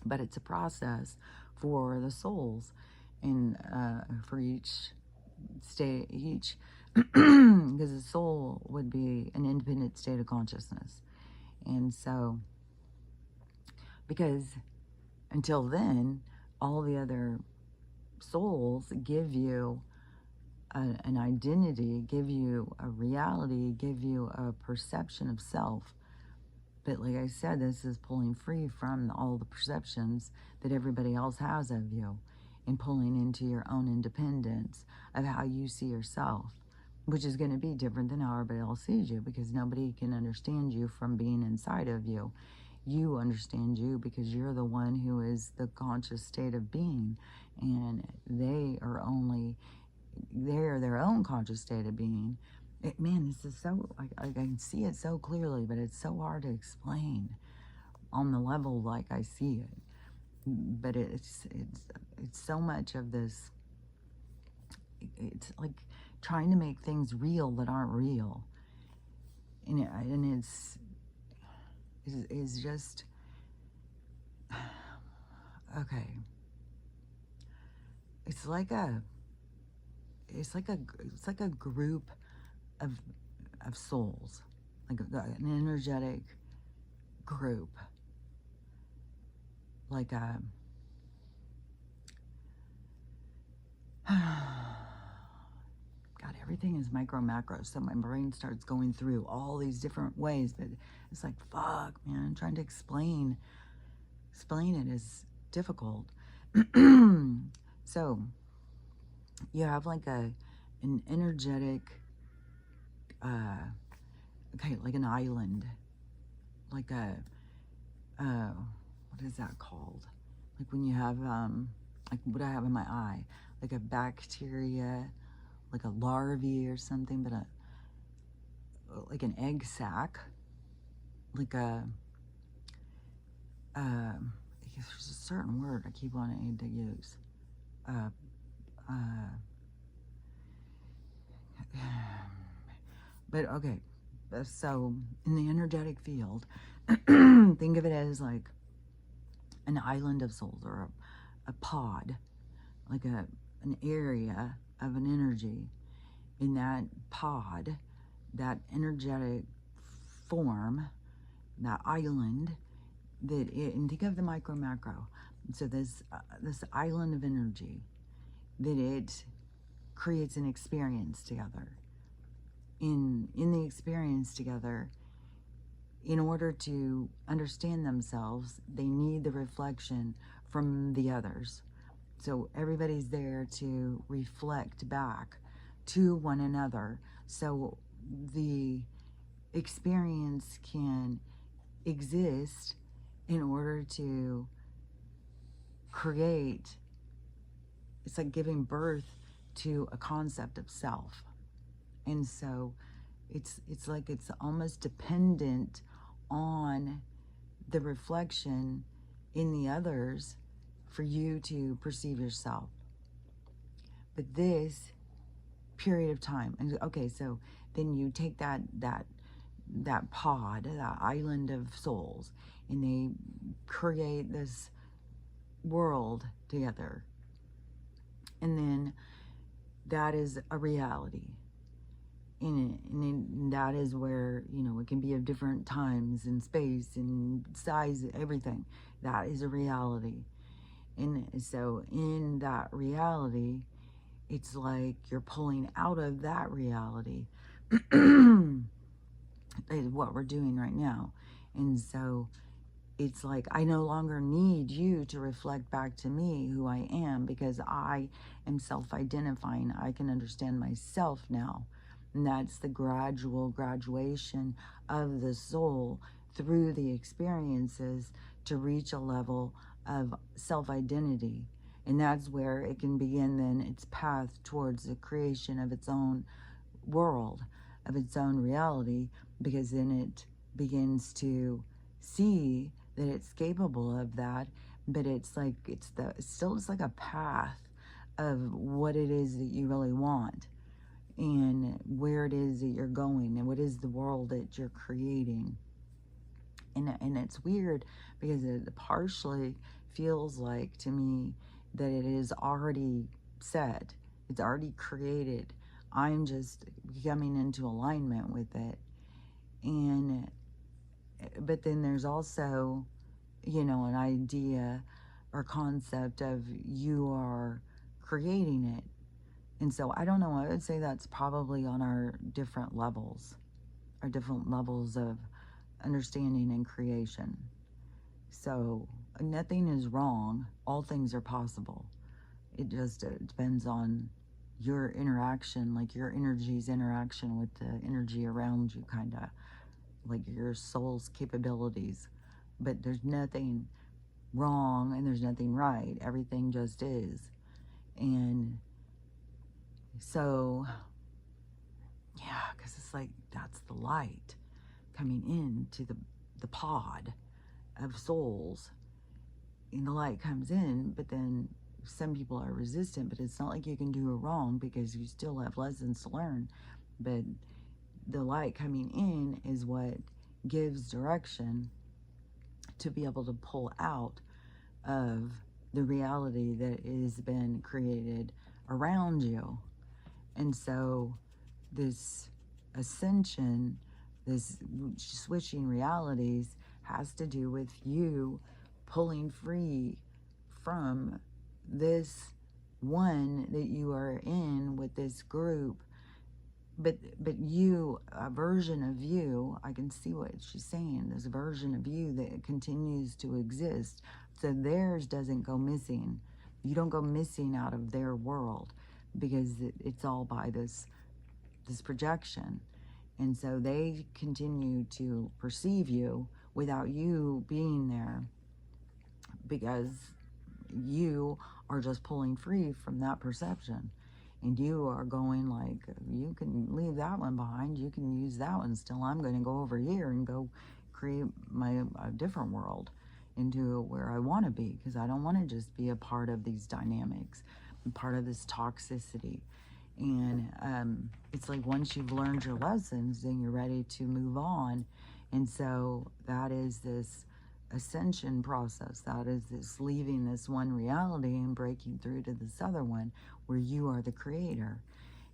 But it's a process for the souls, and for each state, because the soul would be an independent state of consciousness, And so, because until then, all the other souls give you an identity, give you a reality, give you a perception of self. But like I said, this is pulling free from all the perceptions that everybody else has of you and pulling into your own independence of how you see yourself, which is going to be different than how everybody else sees you, because nobody can understand you from being inside of you. You understand you because you're the one who is the conscious state of being, and they're their own conscious state of being. Man, this is so, I can see it so clearly, but it's so hard to explain on the level like I see it. But it's so much of this, it's like trying to make things real that aren't real. And it's just, okay. It's like a group of souls, like an energetic group, like a God, everything is micro macro, so my brain starts going through all these different ways, but it's like, fuck, man, trying to explain it is difficult. So you have like an energetic, okay, like an island, like a, what is that called? Like when you have, like what I have in my eye, like a bacteria, like a larvae or something, but like an egg sac, like a, there's a certain word I keep wanting to use. But okay, so in the energetic field, think of it as like an island of souls, or a pod, like an area of an energy. In that pod, that energetic form, that island, and think of the micro macro. So this island of energy, that it creates an experience together. In the experience together, in order to understand themselves, they need the reflection from the others. So everybody's there to reflect back to one another, so the experience can exist in order to create. It's like giving birth to a concept of self. And so it's like it's almost dependent on the reflection in the others for you to perceive yourself. But this period of time, and okay, so then you take that pod, that island of souls, and they create this world together, and then that is a reality. And that is where, you know, it can be of different times and space and size, everything. That is a reality. And so in that reality, it's like you're pulling out of that reality is what we're doing right now. And so it's like, I no longer need you to reflect back to me who I am, because I am self-identifying. I can understand myself now. And that's the graduation of the soul through the experiences to reach a level of self-identity. And that's where it can begin then its path towards the creation of its own world, of its own reality, because then it begins to see that it's capable of that. But it's like, it's still just like a path of what it is that you really want, and where it is that you're going, and what is the world that you're creating. And it's weird, because it partially feels like to me that it is already set. It's already created. I'm just coming into alignment with it. And but then there's also, you know, an idea or concept of you are creating it. And so I don't know, I would say that's probably on our different levels of understanding and creation. So nothing is wrong, all things are possible. It just depends on your interaction, like your energy's interaction with the energy around you, kind of like your soul's capabilities. But there's nothing wrong and there's nothing right. Everything just is. And so, yeah, because it's like that's the light coming into the pod of souls. And the light comes in, but then some people are resistant, but it's not like you can do it wrong because you still have lessons to learn. But the light coming in is what gives direction to be able to pull out of the reality that has been created around you. And so this ascension, this switching realities has to do with you pulling free from this one that you are in with this group. But you, a version of you, I can see what she's saying, this version of you that continues to exist. So theirs doesn't go missing. You don't go missing out of their world because it's all by this projection. And so they continue to perceive you without you being there because you are just pulling free from that perception. And you are going like, you can leave that one behind, you can use that one still. I'm going to go over here and go create a different world into where I want to be, because I don't want to just be a part of these dynamics, part of this toxicity. And it's like once you've learned your lessons, then you're ready to move on. And so that is this ascension process. That is this leaving this one reality and breaking through to this other one where you are the creator.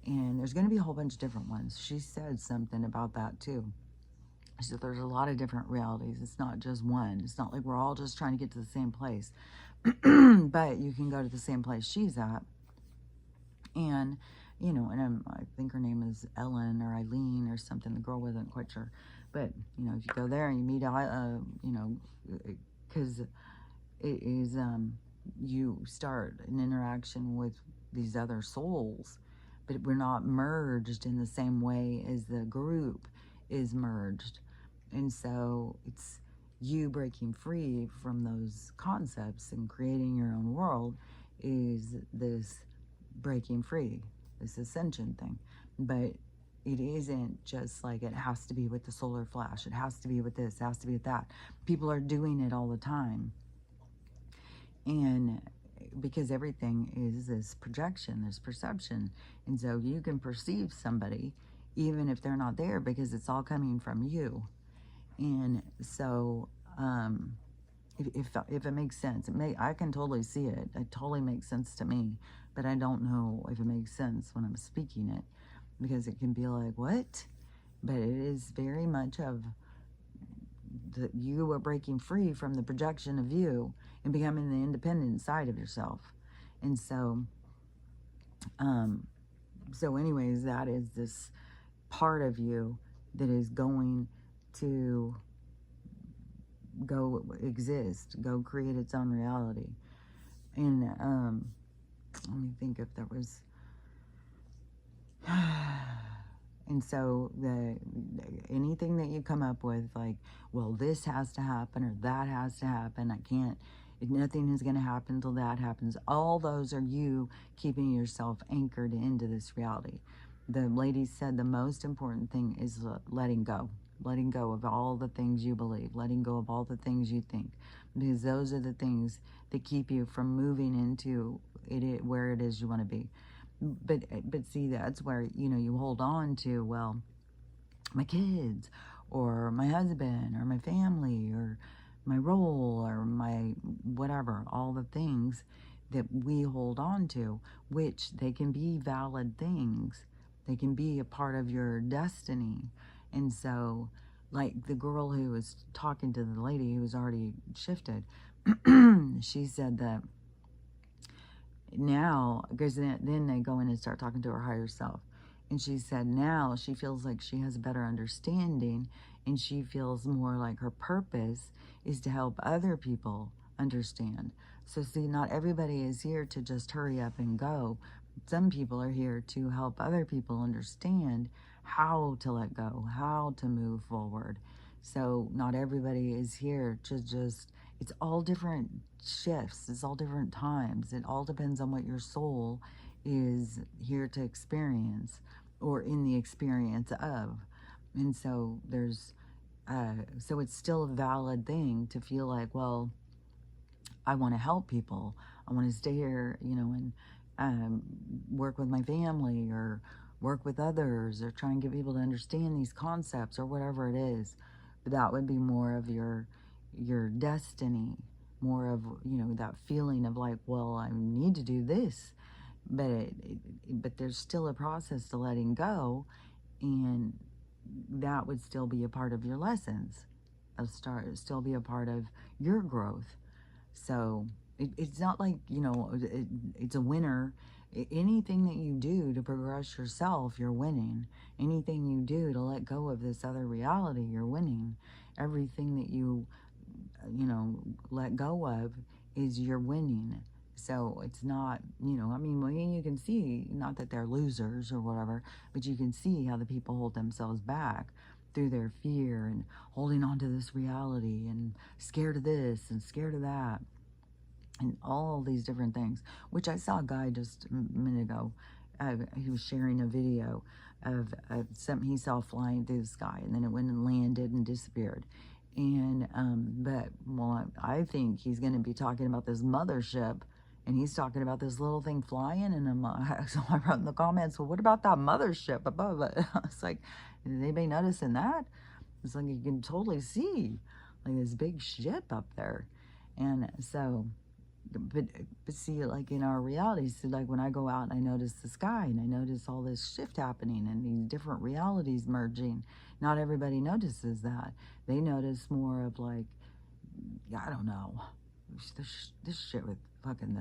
And there's going to be a whole bunch of different ones. She said something about that too. She said there's a lot of different realities. It's not just one. It's not like we're all just trying to get to the same place. But you can go to the same place she's at. And, you know, and I think her name is Ellen or Eileen or something. The girl wasn't quite sure. But, you know, if you go there and you meet, you know, because it is, you start an interaction with these other souls, but we're not merged in the same way as the group is merged. And so it's you breaking free from those concepts and creating your own world is this breaking free, this ascension thing. But it isn't just like it has to be with the solar flash, it has to be with this, it has to be with that. People are doing it all the time. And because everything is this projection, this perception. And so you can perceive somebody even if they're not there because it's all coming from you. And so if it makes sense, I can totally see it. It totally makes sense to me, but I don't know if it makes sense when I'm speaking it, because it can be like, what? But it is very much of you are breaking free from the projection of you and becoming the independent side of yourself. And so, anyways, that is this part of you that is going to go exist, go create its own reality. And let me think if there was and so anything that you come up with, like, well, this has to happen or that has to happen, nothing is going to happen until that happens, all those are you keeping yourself anchored into this reality. The lady said the most important thing is letting go of all the things you believe, letting go of all the things you think, because those are the things that keep you from moving into where it is you want to be. But see, that's where, you know, you hold on to, well, my kids or my husband or my family or my role or my whatever, all the things that we hold on to, which they can be valid things. They can be a part of your destiny. And so like the girl who was talking to the lady who was already shifted, she said that now, because then they go in and start talking to her higher self. And she said now she feels like she has a better understanding, and she feels more like her purpose is to help other people understand. So, see, not everybody is here to just hurry up and go. Some people are here to help other people understand how to let go, how to move forward. So, not everybody is here to just, it's all different shifts, it's all different times. It all depends on what your soul is here to experience or in the experience of. And so so it's still a valid thing to feel like, well, I want to help people. I want to stay here, and work with my family or work with others or try and get people to understand these concepts or whatever it is. But that would be more of your destiny, more of, that feeling of like, well, I need to do this. But there's still a process to letting go, and that would still be a part of your lessons. Still be a part of your growth. So it's not like, it's a winner. Anything that you do to progress yourself, you're winning. Anything you do to let go of this other reality, you're winning. Everything that let go of is you're winning. So it's not, I mean, well, you can see, not that they're losers or whatever, but you can see how the people hold themselves back through their fear and holding on to this reality and scared of this and scared of that and all these different things, which I saw a guy just a minute ago. He was sharing a video of something he saw flying through the sky, and then it went and landed and disappeared. And but well, I think he's going to be talking about this mothership, and he's talking about this little thing flying. And so I wrote in the comments, well, what about that mothership above it? It's like, is anybody noticing that? It's like you can totally see like this big ship up there. And so but see, like in our reality, so like when I go out and I notice the sky and I notice all this shift happening and these different realities merging, not everybody notices that. They notice more of like, yeah, I don't know, this shit with fucking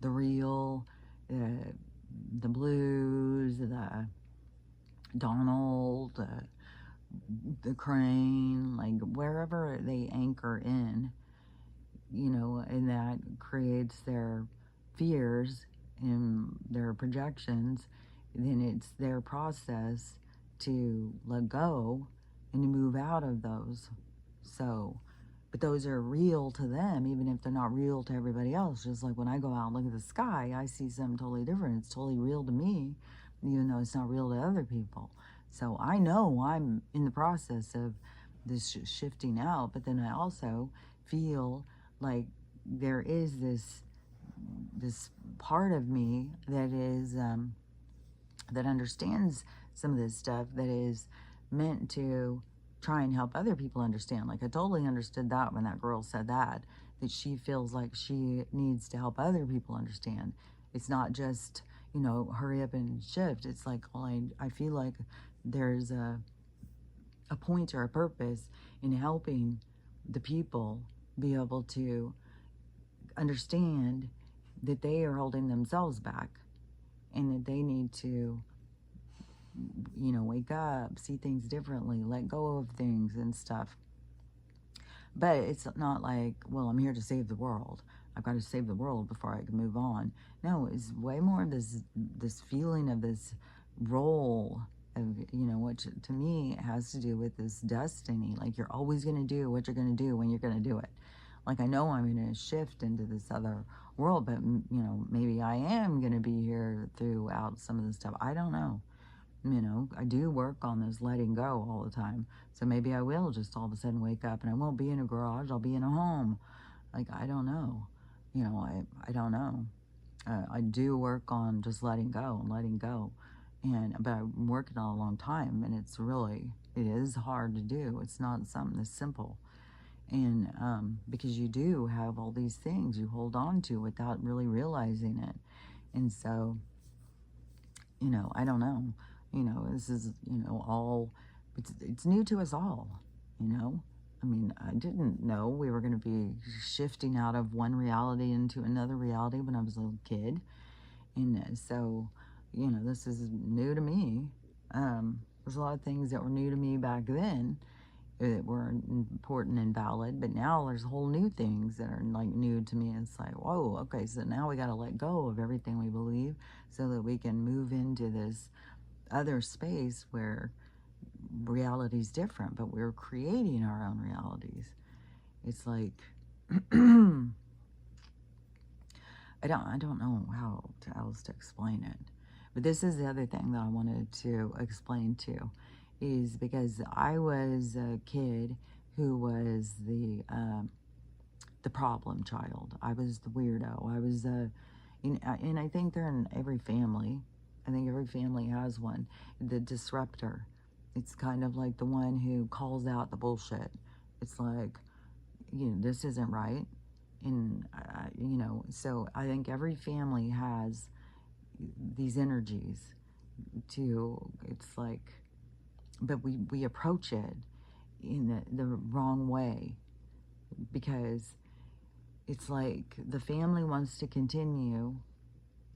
the real, the blues, the Donald, the crane, like wherever they anchor in, and that creates their fears and their projections, then it's their process to let go and to move out of those. So, but those are real to them, even if they're not real to everybody else. Just like when I go out and look at the sky, I see something totally different. It's totally real to me, even though it's not real to other people. So I know I'm in the process of this shifting out, but then I also feel like there is this part of me that is that understands some of this stuff, that is meant to try and help other people understand. Like I totally understood that when that girl said that she feels like she needs to help other people understand. It's not just, hurry up and shift. It's like, well, I feel like there's a point or a purpose in helping the people be able to understand that they are holding themselves back and that they need to, wake up, see things differently, let go of things and stuff. But it's not like, well, I'm here to save the world. I've got to save the world before I can move on. No, it's way more of this feeling of this role of, which to me has to do with this destiny. Like you're always going to do what you're going to do when you're going to do it. Like I know I'm going to shift into this other world, but maybe I am going to be here throughout some of this stuff. I don't know. I do work on this letting go all the time. So maybe I will just all of a sudden wake up and I won't be in a garage. I'll be in a home. Like, I don't know. I don't know. I do work on just letting go and letting go. But I'm working on a long time, and it is hard to do. It's not something that's simple. And because you do have all these things you hold on to without really realizing it. And so, I don't know. This is, all, it's new to us all. you know? I mean, I didn't know we were going to be shifting out of one reality into another reality when I was a little kid. And so, this is new to me. There's a lot of things that were new to me back then that were important and valid, but now there's whole new things that are like new to me. And it's like, whoa, okay, so now we got to let go of everything we believe so that we can move into this other space where reality's different, but we're creating our own realities. It's like I don't know how else to explain it. But this is the other thing that I wanted to explain too, is because I was a kid who was the problem child. I was the weirdo. I was and I think they're in every family. I think every family has one. The disruptor. It's kind of like the one who calls out the bullshit. It's like, this isn't right. And, so I think every family has these energies it's like, but we approach it in the wrong way, because it's like the family wants to continue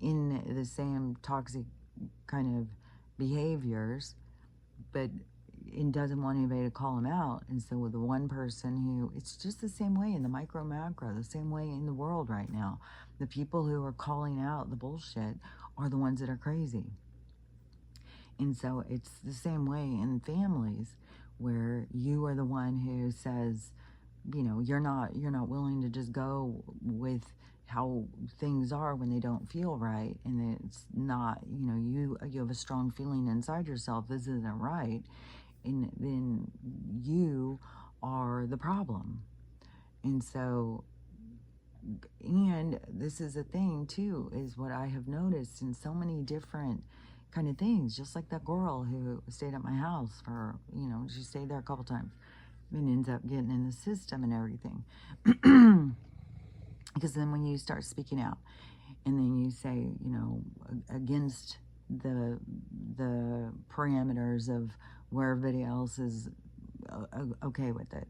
in the same toxic kind of behaviors, but it doesn't want anybody to call them out. And so with the one person who, it's just the same way in the micro macro, the same way in the world right now. The people who are calling out the bullshit are the ones that are crazy. And so it's the same way in families, where you are the one who says, you're not willing to just go with how things are when they don't feel right, and it's not, you have a strong feeling inside yourself this isn't right, and then you are the problem. And so, and this is a thing too, is what I have noticed in so many different kind of things, just like that girl who stayed at my house for, she stayed there a couple times and ends up getting in the system and everything. Because then when you start speaking out and then you say, against the parameters of where everybody else is okay with it.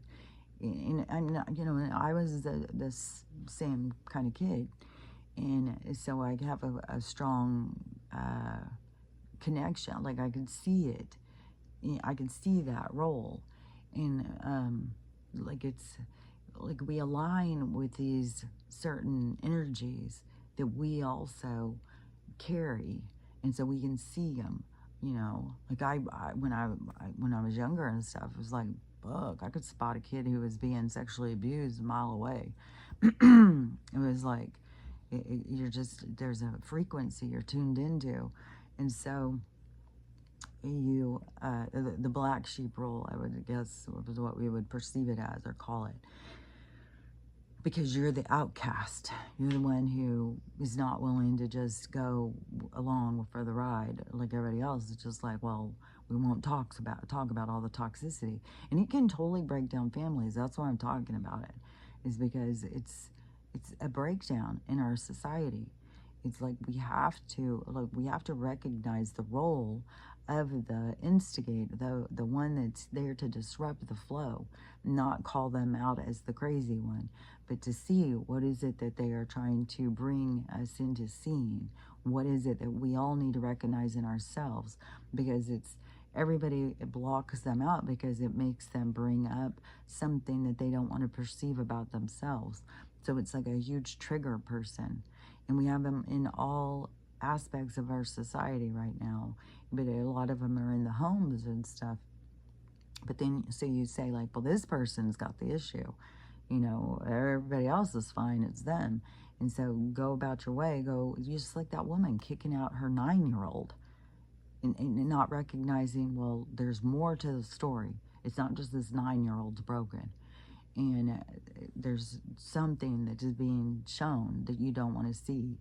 And I'm not, I was the same kind of kid. And so I have a strong connection. Like I could see it. I can see that role. And like it's like we align with these certain energies that we also carry, and so we can see them. Like when I was younger and stuff, it was like, fuck, I could spot a kid who was being sexually abused a mile away. It was like you're just, there's a frequency you're tuned into, and so the black sheep rule, I would guess, was what we would perceive it as or call it. Because you're the outcast. You're the one who is not willing to just go along for the ride like everybody else. It's just like, well, we won't talk about all the toxicity. And it can totally break down families. That's why I'm talking about it, is because it's a breakdown in our society. It's like we have to recognize the role of the instigator, the one that's there to disrupt the flow, not call them out as the crazy one, but to see what is it that they are trying to bring us into seeing. What is it that we all need to recognize in ourselves? Because everybody blocks them out because it makes them bring up something that they don't want to perceive about themselves. So it's like a huge trigger person. And we have them in all aspects of our society right now. But a lot of them are in the homes and stuff. But then, so you say like, well, this person's got the issue. Everybody else is fine, it's them. And so go about your way, just like that woman kicking out her 9-year-old and not recognizing, well, there's more to the story. It's not just this 9-year-old's broken. And there's something that is being shown that you don't want to see.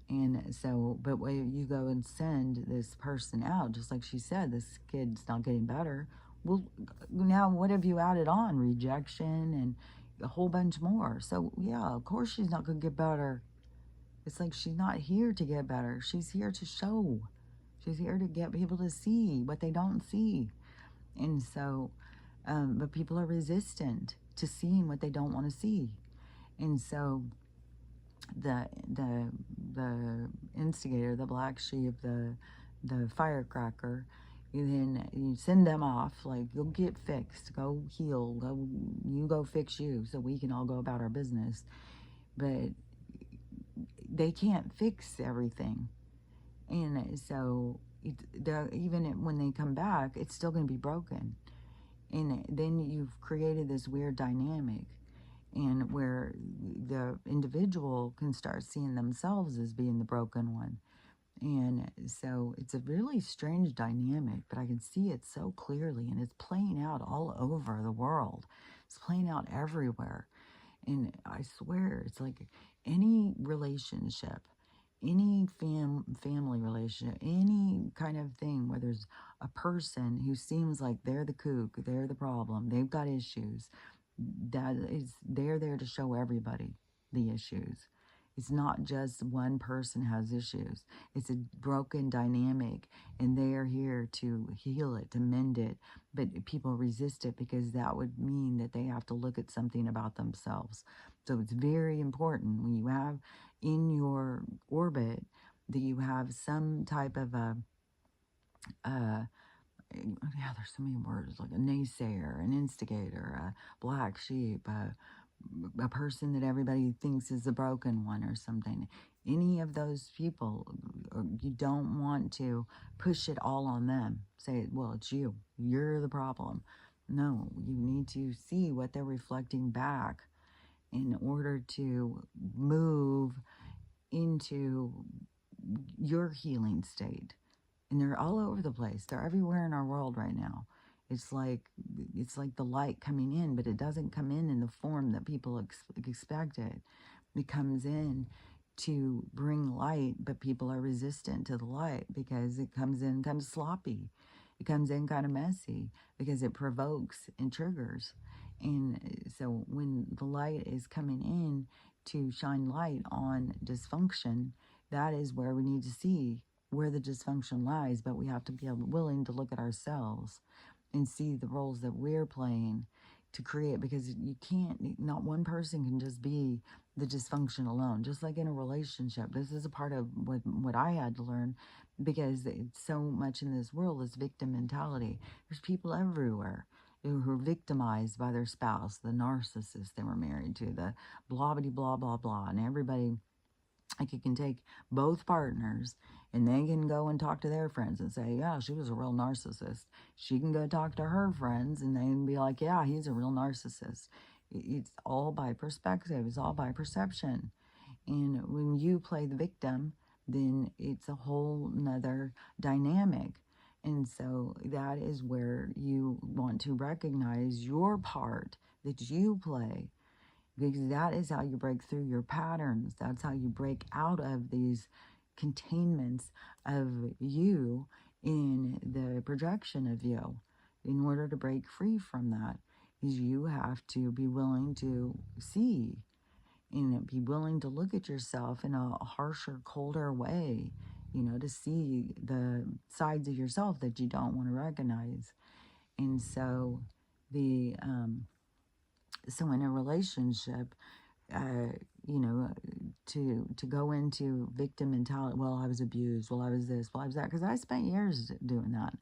And so, but when you go and send this person out, just like she said, this kid's not getting better. Well, now what have you added on? Rejection and a whole bunch more. So, yeah, of course she's not going to get better. It's like she's not here to get better. She's here to show. She's here to get people to see what they don't see. And so, but people are resistant to seeing what they don't want to see. And so the instigator, the black sheep, the firecracker, then you send them off, like, you'll get fixed, go heal, go fix you so we can all go about our business. But they can't fix everything. And so even when they come back, it's still going to be broken. And then you've created this weird dynamic, and where the individual can start seeing themselves as being the broken one. And so it's a really strange dynamic, but I can see it so clearly, and it's playing out all over the world. It's playing out everywhere. And I swear, it's like any relationship, any family relationship, any kind of thing where there's a person who seems like they're the kook, they're the problem, they've got issues, they're there to show everybody the issues. It's not just one person has issues. It's a broken dynamic, and they are here to heal it, to mend it. But people resist it because that would mean that they have to look at something about themselves. So it's very important when you have in your orbit that you have some type of yeah, there's so many words, like a naysayer, an instigator, a black sheep, a person that everybody thinks is the broken one or something. Any of those people, you don't want to push it all on them. Say, well, it's you. You're the problem. No, you need to see what they're reflecting back in order to move into your healing state. And they're all over the place. They're everywhere in our world right now. It's like the light coming in, but it doesn't come in the form that people expect it. It comes in to bring light, but people are resistant to the light because it comes in kind of sloppy. It comes in kind of messy because it provokes and triggers. And so when the light is coming in to shine light on dysfunction, that is where we need to see where the dysfunction lies, but we have to be willing to look at ourselves and see the roles that we're playing to create, because you can't, not one person can just be the dysfunction alone. Just like in a relationship, this is a part of what I had to learn, because it's so much in this world is victim mentality. There's people everywhere who are victimized by their spouse, the narcissist they were married to, the blah blah blah blah blah, and everybody. Like, you can take both partners and they can go and talk to their friends and say, yeah, she was a real narcissist. She can go talk to her friends and they can be like, yeah, he's a real narcissist. It's all by perspective. It's all by perception. And when you play the victim, then it's a whole nother dynamic. And so that is where you want to recognize your part that you play, because that is how you break through your patterns. That's how you break out of these containments of you in the projection of you. In order to break free from that, is you have to be willing to see and be willing to look at yourself in a harsher, colder way, to see the sides of yourself that you don't want to recognize. And so the so in a relationship, uh, to go into victim mentality. Well, I was abused. Well, I was this. Well, I was that. Because I spent years doing that.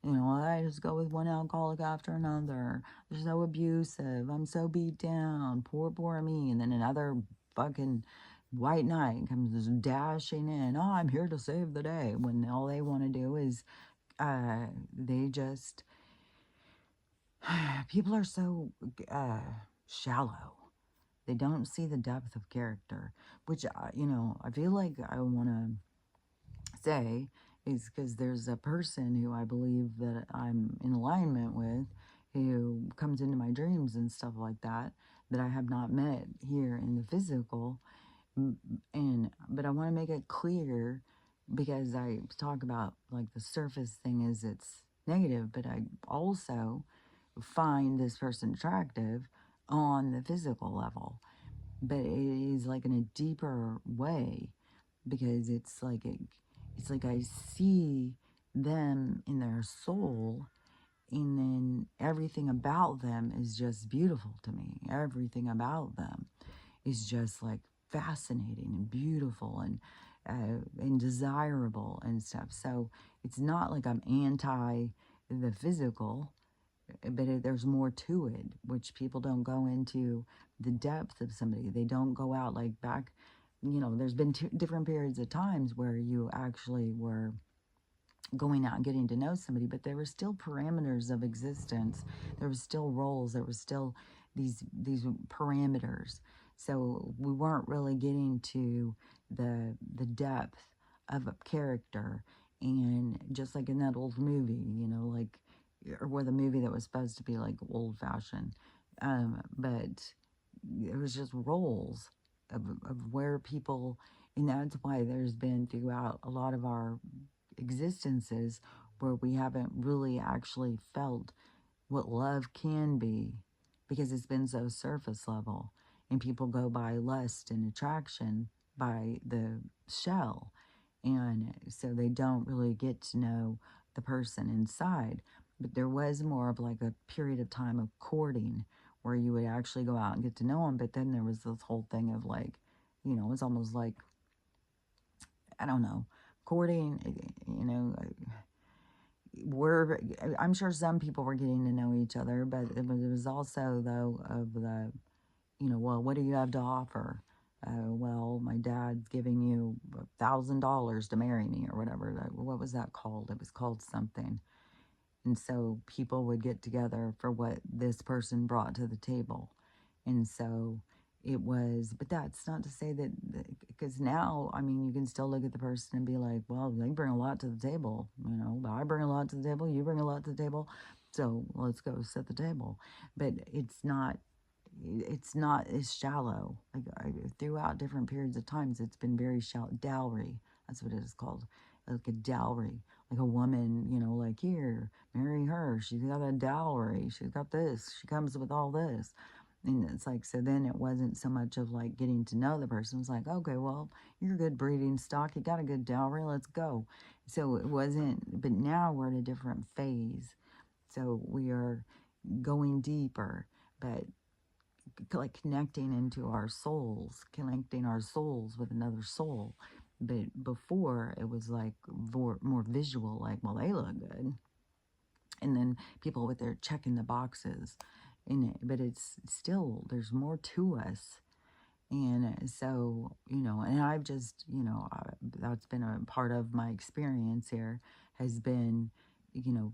I just go with one alcoholic after another. They're so abusive. I'm so beat down. Poor me. And then another fucking white knight comes dashing in. Oh, I'm here to save the day. When all they want to do is, they just, people are so shallow. They don't see the depth of character, which, I feel like I want to say is because there's a person who I believe that I'm in alignment with, who comes into my dreams and stuff like that, that I have not met here in the physical. But I want to make it clear, because I talk about, like, the surface thing is it's negative, but I also find this person attractive on the physical level, but it is like in a deeper way, because it's like I see them in their soul, And then everything about them is just beautiful to me. Everything about them is just like fascinating and beautiful and desirable and stuff. So it's not like I'm anti the physical, but there's more to it, which people don't go into the depth of somebody. They don't go out like back, there's been different periods of times where you actually were going out and getting to know somebody, but there were still parameters of existence. There was still roles. There was still these parameters. So we weren't really getting to the depth of a character. And just like in that old movie, like, or with a movie that was supposed to be like old fashioned, but it was just roles of where people, and that's why there's been throughout a lot of our existences where we haven't really actually felt what love can be, because it's been so surface level, and people go by lust and attraction by the shell, and so they don't really get to know the person inside. But there was more of like a period of time of courting where you would actually go out and get to know them. But then there was this whole thing of like, it's almost like, I don't know, courting, I'm sure some people were getting to know each other, but it was also, though, of the, well, what do you have to offer? Well, my dad's giving you $1,000 to marry me, or whatever. What was that called? It was called something. And so people would get together for what this person brought to the table. And so it was, but that's not to say that, because now, I mean, you can still look at the person and be like, well, they bring a lot to the table, but I bring a lot to the table, you bring a lot to the table, so let's go set the table. But it's not as shallow. Like, throughout different periods of times, it's been very shallow. Dowry, that's what it is called, like a dowry. Like a woman, like, here, marry her. She's got a dowry. She's got this. She comes with all this. And it's like, so then it wasn't so much of like getting to know the person. It's like, okay, well, you're a good breeding stock. You got a good dowry. Let's go. So it wasn't, but now we're in a different phase. So we are going deeper, but like connecting into our souls, connecting our souls with another soul. But before, it was like more visual, like, well, they look good. And then people with their checking the boxes in it. But it's still, there's more to us. And so, and I've just, that's been a part of my experience here, has been,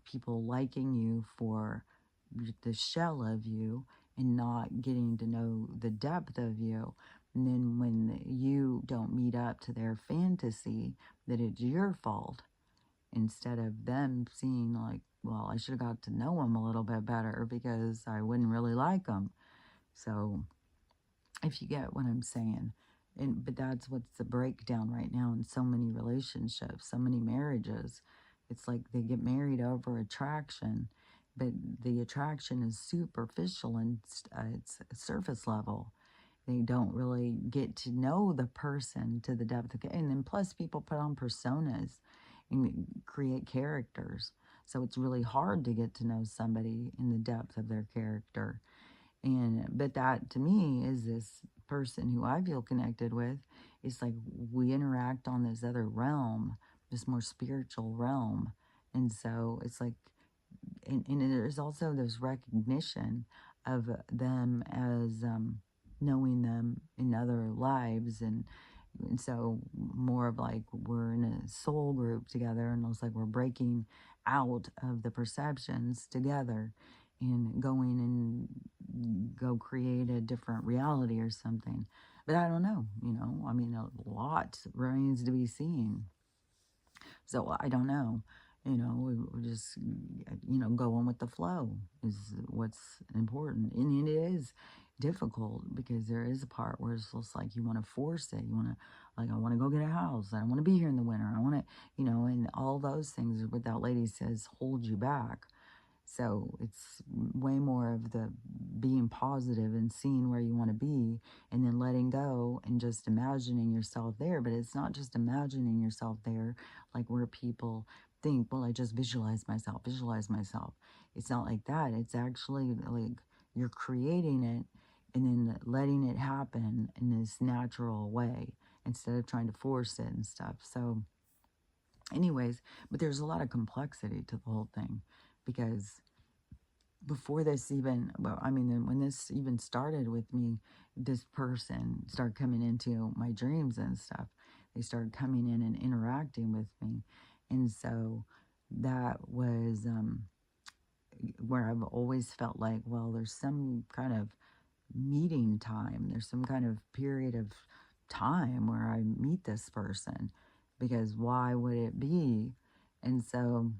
people liking you for the shell of you and not getting to know the depth of you. And then when you don't meet up to their fantasy, that it's your fault, instead of them seeing like, well, I should have got to know him a little bit better because I wouldn't really like him. So if you get what I'm saying. But that's what's the breakdown right now in so many relationships, so many marriages. It's like they get married over attraction, but the attraction is superficial and it's surface level. They don't really get to know the person to the depth of, and then plus people put on personas and create characters. So it's really hard to get to know somebody in the depth of their character. But that to me is this person who I feel connected with. It's like we interact on this other realm, this more spiritual realm. And so it's like, and there's also this recognition of them as knowing them in other lives. And so more of like we're in a soul group together, and it's like we're breaking out of the perceptions together and going and go create a different reality or something. But I don't know, I mean, a lot remains to be seen. So I don't know. We just, going with the flow is what's important. And it is difficult because there is a part where it's just like you want to force it. You want to, like, I want to go get a house. I want to be here in the winter. I want to, and all those things, what that lady says, hold you back. So it's way more of the being positive and seeing where you want to be, and then letting go and just imagining yourself there. But it's not just imagining yourself there, like where people think, well, I just visualize myself, visualize myself. It's not like that. It's actually like you're creating it and then letting it happen in this natural way instead of trying to force it and stuff. So anyways, but there's a lot of complexity to the whole thing, because before this even, well, I mean, when this even started with me, this person started coming into my dreams and stuff. They started coming in and interacting with me. And so that was where I've always felt like, well, there's some kind of meeting time. There's some kind of period of time where I meet this person, because why would it be? And so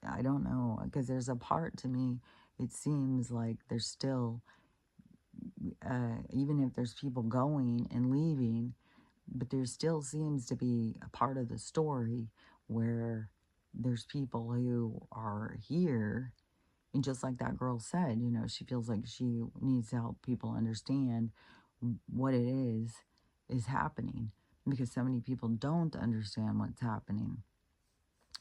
I don't know, because there's a part to me, it seems like there's still, even if there's people going and leaving, but there still seems to be a part of the story where there's people who are here. And just like that girl said, you know, she feels like she needs to help people understand what it is happening, because so many people don't understand what's happening,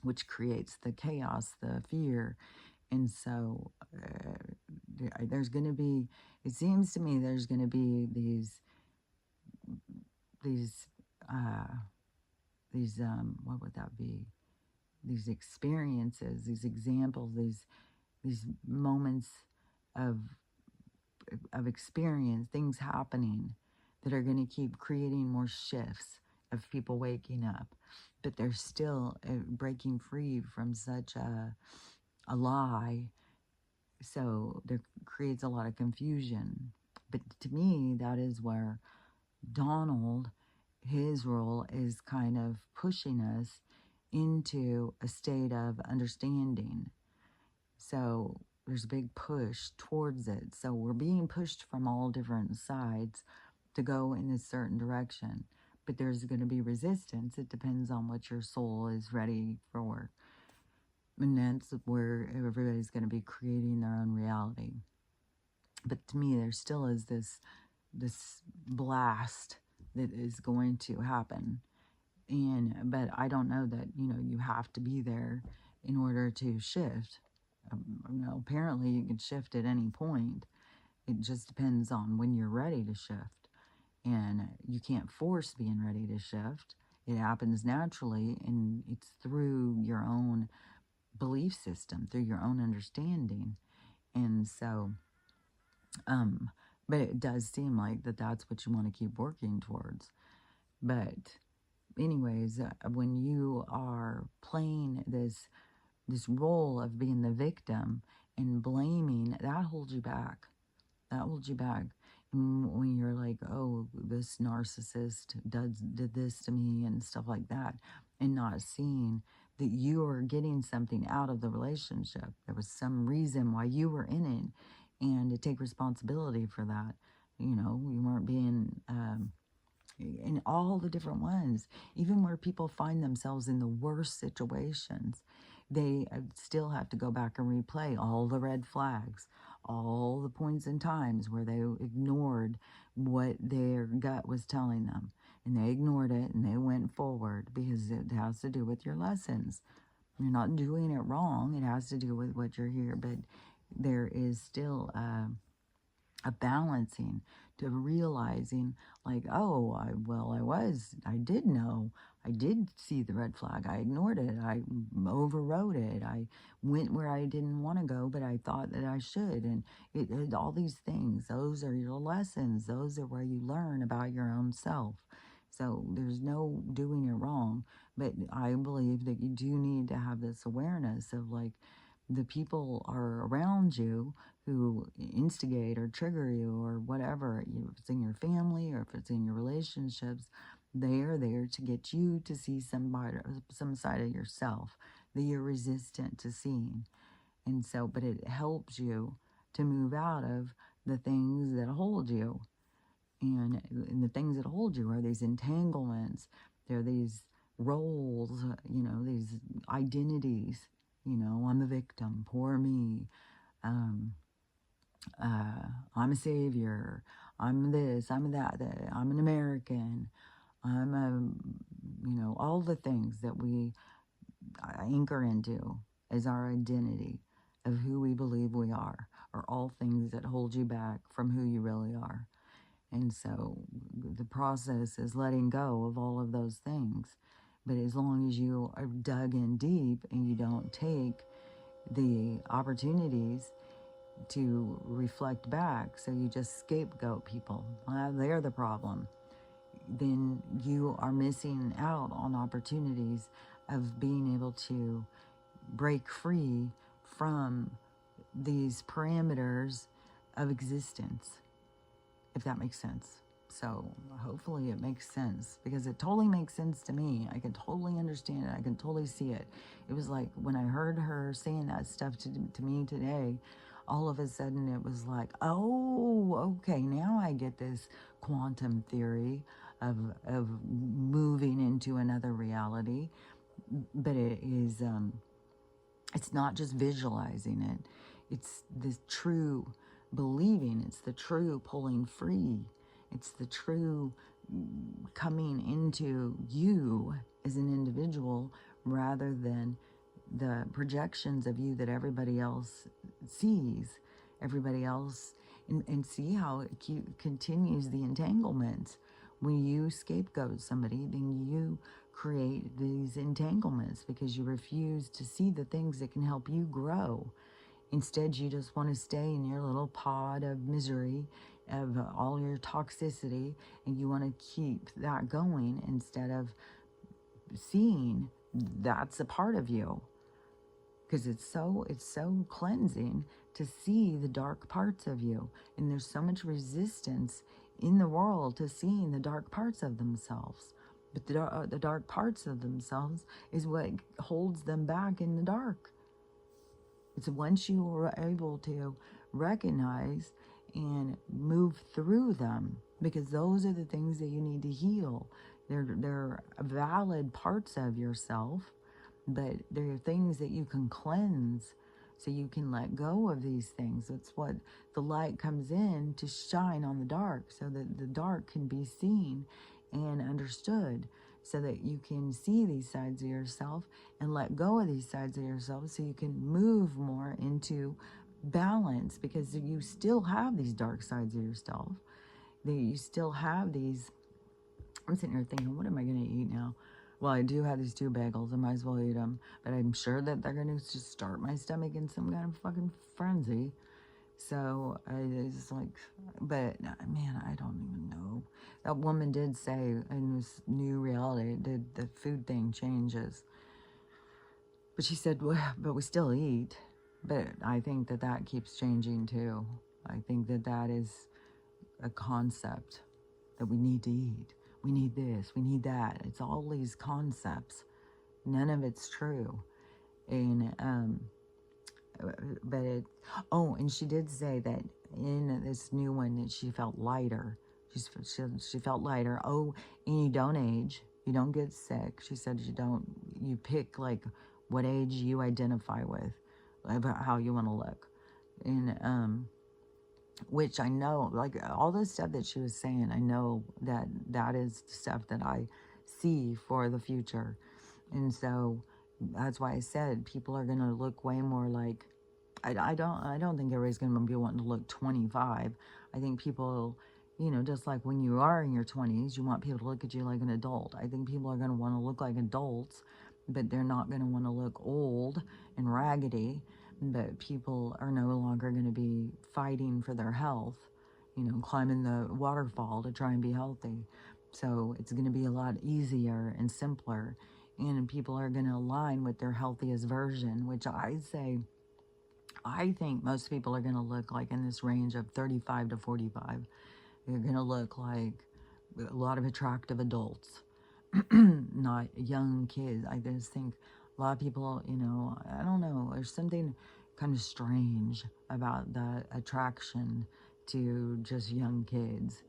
which creates the chaos, the fear. And so there's going to be, it seems to me there's going to be these, uh, what would that be? These experiences, these examples, these moments of experience, things happening that are going to keep creating more shifts of people waking up. But they're still breaking free from such a lie. So there creates a lot of confusion. But to me, that is where Donald, his role is kind of pushing us into a state of understanding. So there's a big push towards it. So we're being pushed from all different sides to go in a certain direction. But there's going to be resistance. It depends on what your soul is ready for. And that's where everybody's going to be creating their own reality. But to me, there still is this blast that is going to happen. But I don't know that, you know, you have to be there in order to shift. You know, apparently you can shift at any point. It just depends on when you're ready to shift. And you can't force being ready to shift. It happens naturally, and it's through your own belief system, through your own understanding. And so, but it does seem like that's what you want to keep working towards. But anyways, when you are playing this role of being the victim and blaming, that holds you back. That holds you back. And when you're like, oh, this narcissist did this to me and stuff like that, and not seeing that you are getting something out of the relationship. There was some reason why you were in it, and to take responsibility for that. You know, you weren't being in all the different ones, even where people find themselves in the worst situations, they still have to go back and replay all the red flags, all the points and times where they ignored what their gut was telling them. And they ignored it and they went forward, because it has to do with your lessons. You're not doing it wrong. It has to do with what you're here. But there is still a balancing, to realizing like, oh, I did know, I did see the red flag, I ignored it, I overrode it, I went where I didn't want to go, but I thought that I should. And all these things, those are your lessons, those are where you learn about your own self. So there's no doing it wrong, but I believe that you do need to have this awareness of like, the people are around you who instigate or trigger you or whatever, if it's in your family or if it's in your relationships, they are there to get you to see some side of yourself that you're resistant to seeing. And so, but it helps you to move out of the things that hold you. And the things that hold you are these entanglements. They're these roles, you know, these identities You know, I'm a victim, poor me. Um, I'm a savior. I'm this, I'm that, I'm an American. I'm a, you know, all the things that we anchor into as our identity of who we believe we are all things that hold you back from who you really are. And so the process is letting go of all of those things. But as long as you are dug in deep and you don't take the opportunities to reflect back, so you just scapegoat people, they're the problem, then you are missing out on opportunities of being able to break free from these parameters of existence, if that makes sense. So hopefully it makes sense, because it totally makes sense to me. I can totally understand it. I can totally see it. It was like when I heard her saying that stuff to me today, all of a sudden it was like, oh, okay, now I get this quantum theory of moving into another reality. But it is, it's not just visualizing it. It's the true believing. It's the true pulling free. It's the true coming into you as an individual, rather than the projections of you that everybody else sees. Everybody else, and see how it continues the entanglements. When you scapegoat somebody, then you create these entanglements because you refuse to see the things that can help you grow. Instead, you just want to stay in your little pod of misery, of all your toxicity, and you want to keep that going instead of seeing that's a part of you. Because it's so cleansing to see the dark parts of you. And there's so much resistance in the world to seeing the dark parts of themselves. But the dark parts of themselves is what holds them back in the dark. It's once you are able to recognize and move through them, because those are the things that you need to heal. They're valid parts of yourself, but there are things that you can cleanse, so you can let go of these things. That's what the light comes in to shine on the dark, so that the dark can be seen and understood, so that you can see these sides of yourself and let go of these sides of yourself, so you can move more into balance, because you still have these dark sides of yourself. You still have these. I'm sitting here thinking, what am I going to eat now? Well, I do have these 2 bagels. I might as well eat them. But I'm sure that they're going to just start my stomach in some kind of fucking frenzy. So it's like, but man, I don't even know. That woman did say in this new reality, the food thing changes. But she said, well, but we still eat. But I think that keeps changing too. I think that is a concept that we need to eat. We need this, we need that. It's all these concepts. None of it's true. And, but it, oh, and she did say that in this new one that she felt lighter. She felt lighter. Oh, and you don't age. You don't get sick. She said you pick like what age you identify with, about how you want to look. And, which I know, like all the stuff that she was saying, I know that is stuff that I see for the future. And so that's why I said people are going to look way more like, I don't think everybody's going to be wanting to look 25. I think people, just like when you are in your 20s, you want people to look at you like an adult. I think people are going to want to look like adults, but they're not going to want to look old and raggedy. But people are no longer going to be fighting for their health, climbing the waterfall to try and be healthy. So it's going to be a lot easier and simpler. And people are going to align with their healthiest version, which I think most people are going to look like in this range of 35 to 45. They're going to look like a lot of attractive adults, not young kids. I just think a lot of people, I don't know, there's something kind of strange about the attraction to just young kids.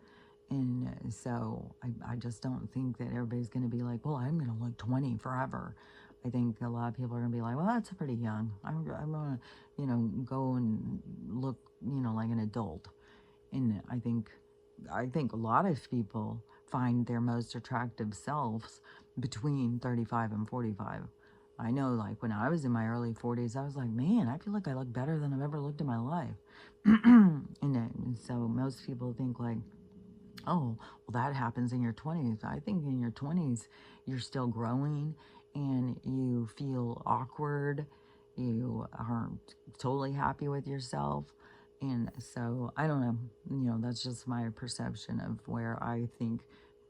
And so I just don't think that everybody's going to be like, well, I'm going to look 20 forever. I think a lot of people are going to be like, well, that's pretty young. I'm going to, go and look, like an adult. And I think a lot of people find their most attractive selves between 35 and 45. I know, like, when I was in my early 40s, I was like, man, I feel like I look better than I've ever looked in my life. And so most people think, like, oh, well, that happens in your 20s. I think in your 20s, you're still growing and you feel awkward. You aren't totally happy with yourself. And so, I don't know, that's just my perception of where I think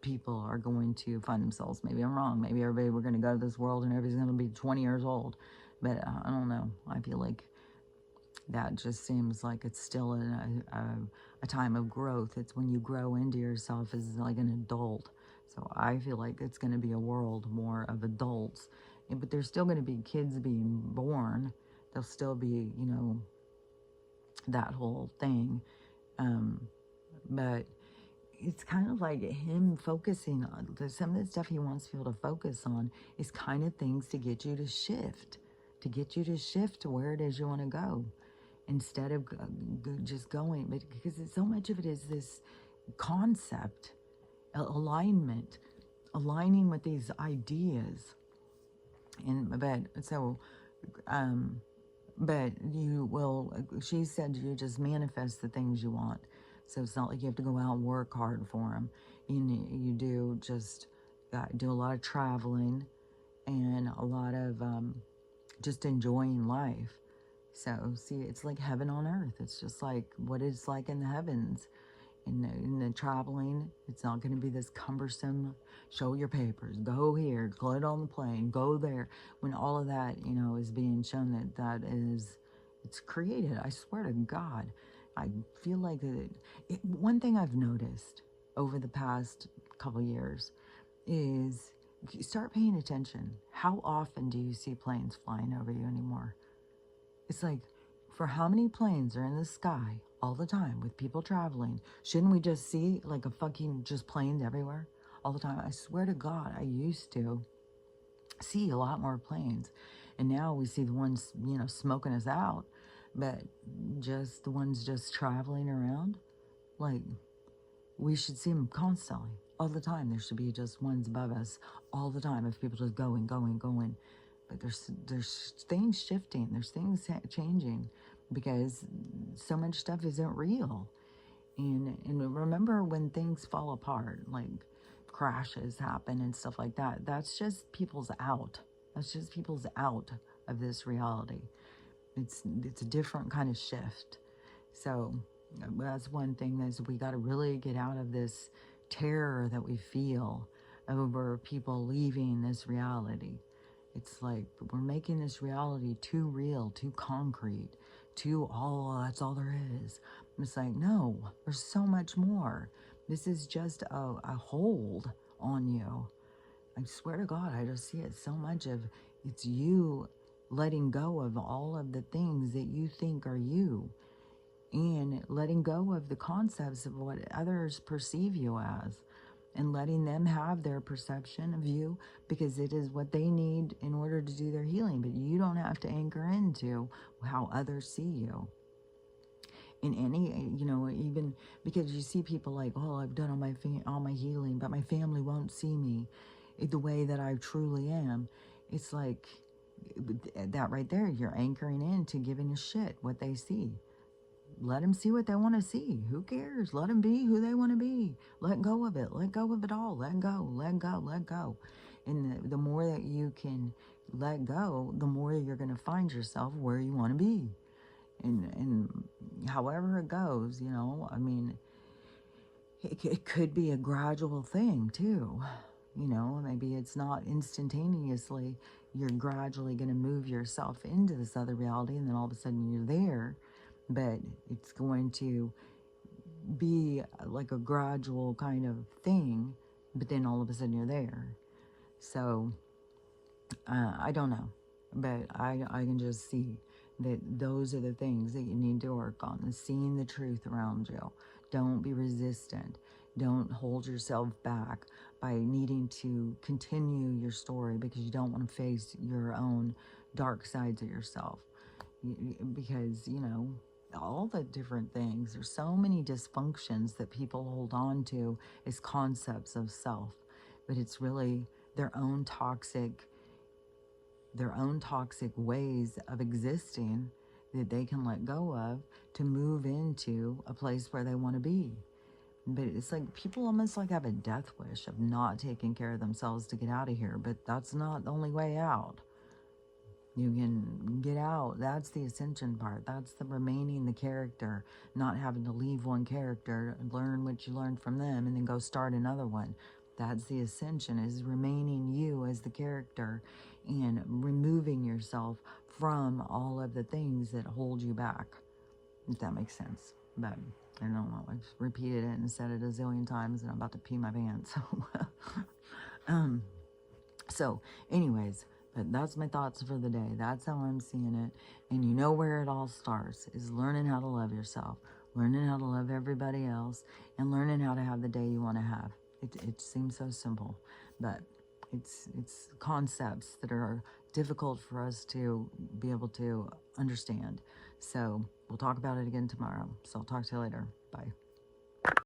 people are going to find themselves. Maybe I'm wrong. Maybe we're going to go to this world and everybody's going to be 20 years old. But I don't know. I feel like that just seems like it's still a time of growth. It's when you grow into yourself as like an adult. So I feel like it's going to be a world more of adults. But there's still going to be kids being born. There'll still be, that whole thing. But it's kind of like him focusing on some of the stuff he wants people to focus on is kind of things to get you to shift, to where it is you want to go, instead of just going. But because so much of it is this concept, alignment, aligning with these ideas. But you will, she said, you just manifest the things you want. So it's not like you have to go out and work hard for them. You do just do a lot of traveling and a lot of just enjoying life. So, see, it's like heaven on earth. It's just like what it's like in the heavens. In the traveling, it's not going to be this cumbersome, show your papers, go here, get on the plane, go there. When all of that, is being shown that is, it's created. I swear to God. I feel like one thing I've noticed over the past couple years is start paying attention. How often do you see planes flying over you anymore? It's like, for how many planes are in the sky all the time with people traveling? Shouldn't we just see like a fucking just planes everywhere all the time? I swear to God, I used to see a lot more planes. And now we see the ones, smoking us out. But just the ones just traveling around, like, we should see them constantly, all the time. There should be just ones above us all the time if people just going. But there's things shifting. There's things changing because so much stuff isn't real. And remember when things fall apart, like crashes happen and stuff like that, that's just people's out. That's just people's out of this reality. It's a different kind of shift. So that's one thing is we got to really get out of this terror that we feel over people leaving this reality. It's like we're making this reality too real, too concrete, that's all there is. It's like, no, there's so much more. This is just a hold on you. I swear to God, I just see it so much of it's you letting go of all of the things that you think are you, and letting go of the concepts of what others perceive you as, and letting them have their perception of you because it is what they need in order to do their healing. But you don't have to anchor into how others see you. In any, even because you see people like, oh, I've done all my healing, but my family won't see me the way that I truly am. It's like that right there, you're anchoring into giving a shit what they see. Let them see what they want to see. Who cares? Let them be who they want to be. Let go of it. Let go of it all. Let go. And the more that you can let go, the more you're going to find yourself where you want to be. And however it goes, I mean, it could be a gradual thing too. Maybe it's not instantaneously. You're gradually going to move yourself into this other reality, and then all of a sudden you're there. But it's going to be like a gradual kind of thing, but then all of a sudden you're there. So I don't know, but I can just see that those are the things that you need to work on, is seeing the truth around you. Don't be resistant. Don't hold yourself back by needing to continue your story because you don't want to face your own dark sides of yourself. Because, you know, all the different things, there's so many dysfunctions that people hold on to as concepts of self, but it's really their own toxic ways of existing that they can let go of to move into a place where they want to be. But it's like people almost like have a death wish of not taking care of themselves to get out of here, but that's not the only way out. You can get out. That's the ascension part. That's the remaining the character, not having to leave one character, learn what you learned from them, and then go start another one. That's the ascension, is remaining you as the character and removing yourself from all of the things that hold you back, if that makes sense. But I don't know, I've repeated it and said it a zillion times and I'm about to pee my pants. So anyways, but that's my thoughts for the day. That's how I'm seeing it. And you know where it all starts is learning how to love yourself, learning how to love everybody else, and learning how to have the day you want to have. It seems so simple, but it's concepts that are difficult for us to be able to understand. So we'll talk about it again tomorrow. So I'll talk to you later. Bye.